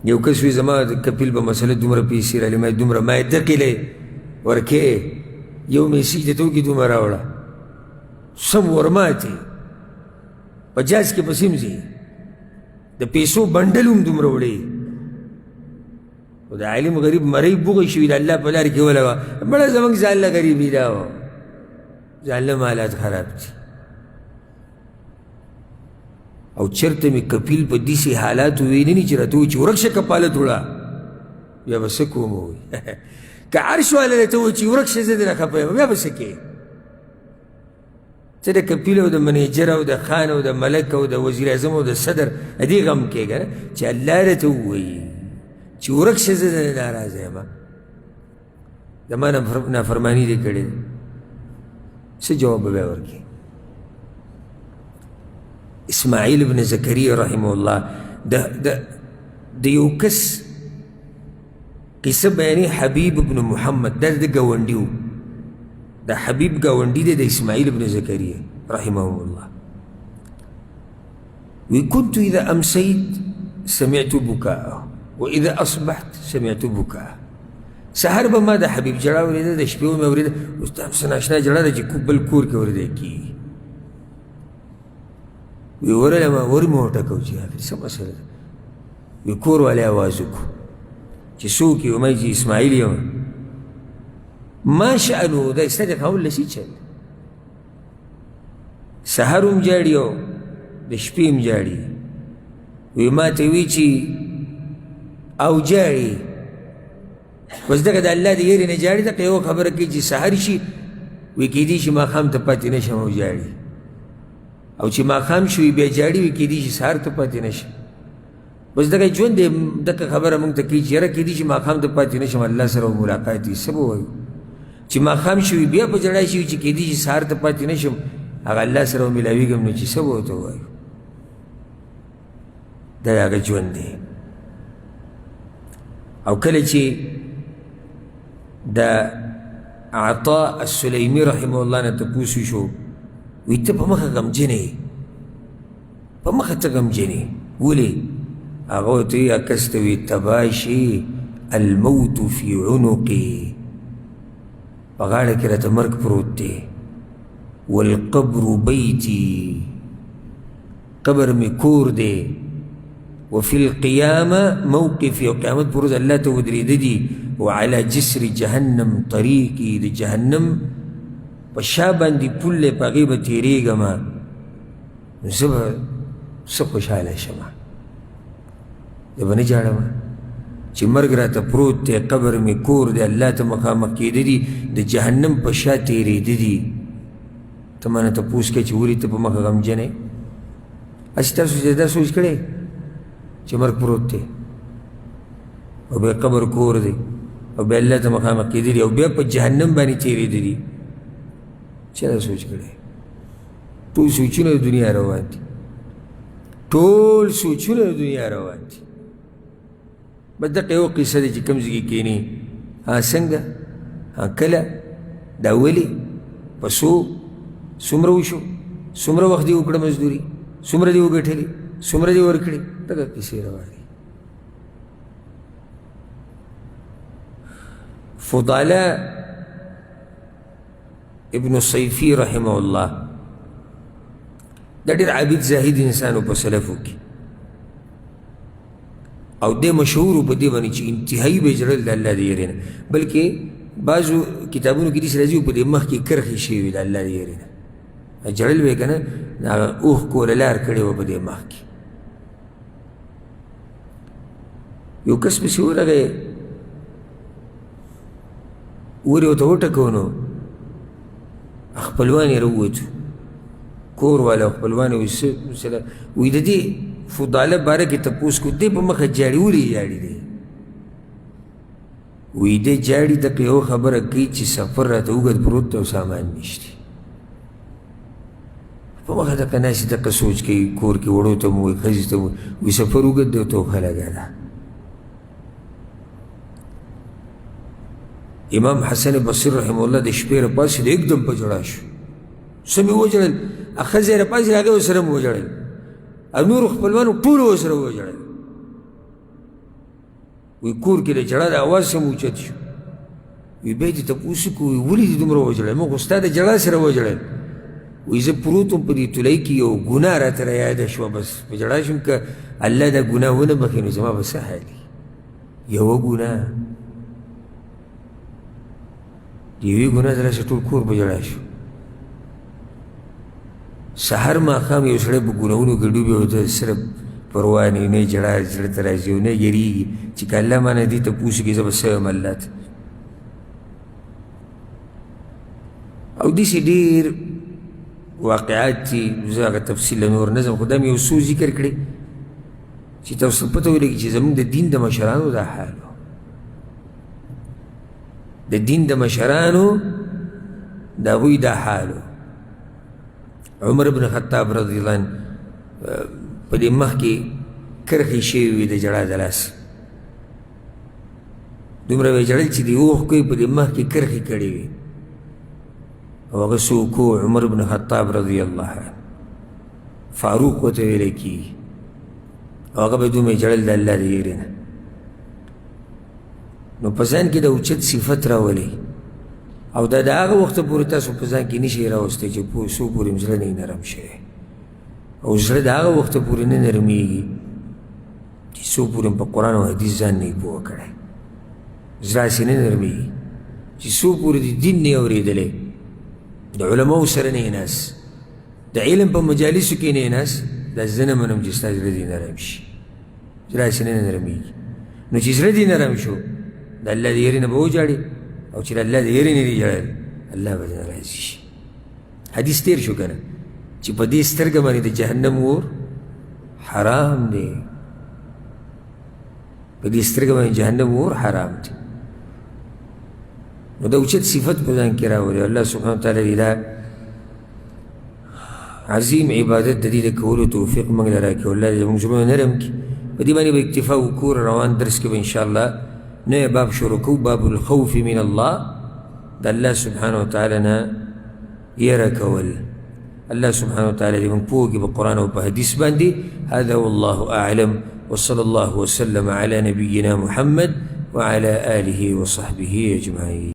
یو کس وي زما د کپیل به مسله دومره پیسې رالې ما دومره ما یې دقیلې ورکې یو میسیج درته وکړي دومره راوړه سم ورماتې په جاز کې پسې هم ځي د پیسو بنډل هم دومره وړې او د عالم غریب مرۍ بوغی شوي د الله په لار کې ولوه بړه زموږ ځان له غریبي دا و ځان له حالات خراب دي او چرته مې کپیل په داسې حالاتو ویني چې راته وایي چې ورک شه کپالت وړه بیا به څه کوم وایي که عرش والا راته وایي چې ورک شه زه درنه خفه یم بیا به څه کوې ته د کپیل او د منیجر او د خان او د ملک او د وزیر اعظم او د صدر د دې غم کېږه چې الله راته ووایي چې ورک شه زه درنه ناراضه یم زما نافرماني دې کړې څه جواب به بیا ورکړې اسماعیل ابن زکریا رحمه الله د یو کس قصه بیانې حبیب ابن محمد دا د ګاونډي و دا حبیب ګاونډي دی د اسماعیل ابن زکریا رحمه الله وی كنت اذا امسيت سمعت بكاءه واذا اصبحت سمعت بكاءه سحر به ما د حبیب جړه اورېده د شپې مې اورېده اوس د همسه ناشنا جړه ده چې بل کور کې اورېدی کېږي وی ورله ما ور مې وټکو چې آخر څه مسله ده وی کور والی آواز وکړو چې څوک یې ومایي چې اسماعیل یم ما شأنو دا ستا د قول له څه چل سحر هم جاړي او د شپې هم جاړي وی ما ته وی چې او جاړي بس دغه د الله د یېرې نه جاړي دغه یوه خبره کوي چې سحر شي وی کیدای شي ماښام ته پاتې نه شم او جاړي او چې ماښام شوي بیا جاړي وي کیدای شي سهار ته پاتې نه شم بس دغه ژوند دی دغه خبره موږ ته کوي چې یاره کیدای شي ماښام ته پاتې نه شم الله سره ملاقات وي څه به وایو چې ماښام شوي بیا په ژړا شوي چې کیدای شي سهار ته پاتې نه شم هغه الله سره ومیلاویږم نو چې څه به ورته ووایو دا د هغه ژوند دی او کله چې د عطاء السلیمي رحمه الله نه تپوس وشو وایي ته په مخه غمجن یې په مخه ته غمجن یې ولې هغه ورته وایي عکس ته وایي تباشي الموت فی عنقي په غاړه کې راته مرګ پروت دی والقبر بیتی قبر می کور دی وفي القيامة موقفي وقيامت بروز الله تودريد دي وعلى جسر جهنم طريقي دي جهنم وشابان دي پل پاقيبة تيريغا ما سخوش حالا شما دبا نجاڑا ما چه مرگ را تا پروت تے قبر میں کور دے اللہ تا مقام قید دی دے جہنم پشا تیرید دی تمانا تا پوس کے چوری تا پا مقا غم جنے اسی تاسو زیادہ سوچ کرے چې مرګ پروت دی او بیا قبر کور دی او بیا الله ته مخامخ کېدلي او بیا په جهنم باندې تېرېدلي چا دا سوچ کړی ټول سوچونه د دنیا روان دي ټول سوچونه د دنیا روان دي بس دقه یو قصه دی چې کوم ځای کې کښېني څنګه کله دا ولې په څومره وشو څومره وخت دې وکړه مزدوري څومره دې وګټلې څومره دې ورکړي دغه کیسې روانې فضاله ابن صیفی رحمه الله دا ډېر عابد زاهد انسان په سلفو کې او دې مشهور په دې باندې چې انتهایی به ژړل د الله د یېرې نه بلکې بعضو کتابونو کې داسې راځي په دې مخ کې کرښې شوي وي د الله د یېرې نه ژړل به یې که نه هغه اوښکو له لار کړې وه په دې مخ کې یو کس پسې ورغی ور یې ورته وټکو نو خپلوان یې راووتو کور والا خپلوان یې وایي د دې فضاله باره کې تپوس کو دې په مخه جاړي ولې جاړي دی وایي دې جاړي دقه یو خبره کوي چې سفر راته اوږد پروت دی او سامان نشته په مخه دقه ناسې دقه سوچ کوي کور کې وړو ته مو وایي ښځې ته مو وایي سفر اوږد دی او توخه لګا ده امام حسن بصری رحمه الله د شپې راپاڅېد एकदम په ژړا شو څه مې وژړل ښځې یې راپاڅېد هغه ورسره مې وژړل او نورو خپلوانو ټولو ورسره وژړل وایي کور کې د ژړا د اواز سم اوچت شو وایي بیا یې تپوس وکړو وایي ولې دې دومره وژړل موږ خو ستا د ژړا سره وژړل وایي زه پروت وم په دې تولۍ کې یو ګناه راته رایاده شوه بس په ژړا شوم که الله دا ګناه ونه بخښي نو زما به څه حال وي یوه ګناه د یوې ګناه سره ټول کور په ژړا شو سهار ماښام یو سړی په ګناهونو کې ډوبي او ته صرف پروا نه وي نه یې ژړا زړه ته راځي او نه یېرېږي چې که الله مانه دې تپوس وکړي زه به څه یم الله ته او داسې ډېر واقعات دي زه هغه تفصیل نور نه ځم خو دا مې یو څو ذکر کړې چې تاسو پته ولګي چې زموږ د دین د مشرانو دا حال د دین د مشرانو د هغوی دا حالو عمر بن خطاب رضی الله عنه په دې مخ کې کرښې شوې وي د ژړا د لاس دومره به یې ژړل چې د اوښکو یې په دې مخ کې کرښې کړې وي او هغه څوک و عمر بن خطاب رضی الله عنه فاروق ورته ویلی کېږي او هغه به دومره ژړل د الله د یېرې نه نو په ځان کې د اوچت صفت راولي او دا د هغه وخته پورې تاسو په ځان کې نشئ راوستی چې څو پورې م زړه نه یې نرم شوی او زړه د هغه وخته پورې نه نرمېږي چې څو پورې م په قرآن او حدیث ځان نه یې پوه کړی زړه هسې نه نرمېږي چې څو پورې د دین نه یې اورېدلی د علماو سره نه یې ناست د علم په مجالسو کې نه یې ناست دا زه نه منم چې ستا زړه دې نرم شي زړه هسې نه نرمېږي نو چې زړه دې نرم شو د الله د یېرې نه به وژاړې او چې د الله د یېرې نه دې ژړل الله به دې نه راضي شي حدیث تېر شو که نه چې په دې سترګه باندې د جهنم اور حرام دی په دې سترګه باندې جهنم اور حرام دی نو دا اوچت صفت په ځان کې راولي. الله سبحانه وتعالی دې دا عظیم عبادت د دې د کولو توفیق موږ له راکړي. الله دې زموږ زړونه نرم کړي. په دې باندې به اکتفا وکړو. روان درس کې به انشاءالله نوی باب شروع کوو، باب الخوف من الله، د الله سبحانه وتعالی نه یره کول. الله سبحانه وتعالی دې موږ پوه کړي په قرآن او په حدیث باندې. هذا والله أعلم، وصلى الله وسلم على نبينا محمد وعلى آله وصحبه أجمعين.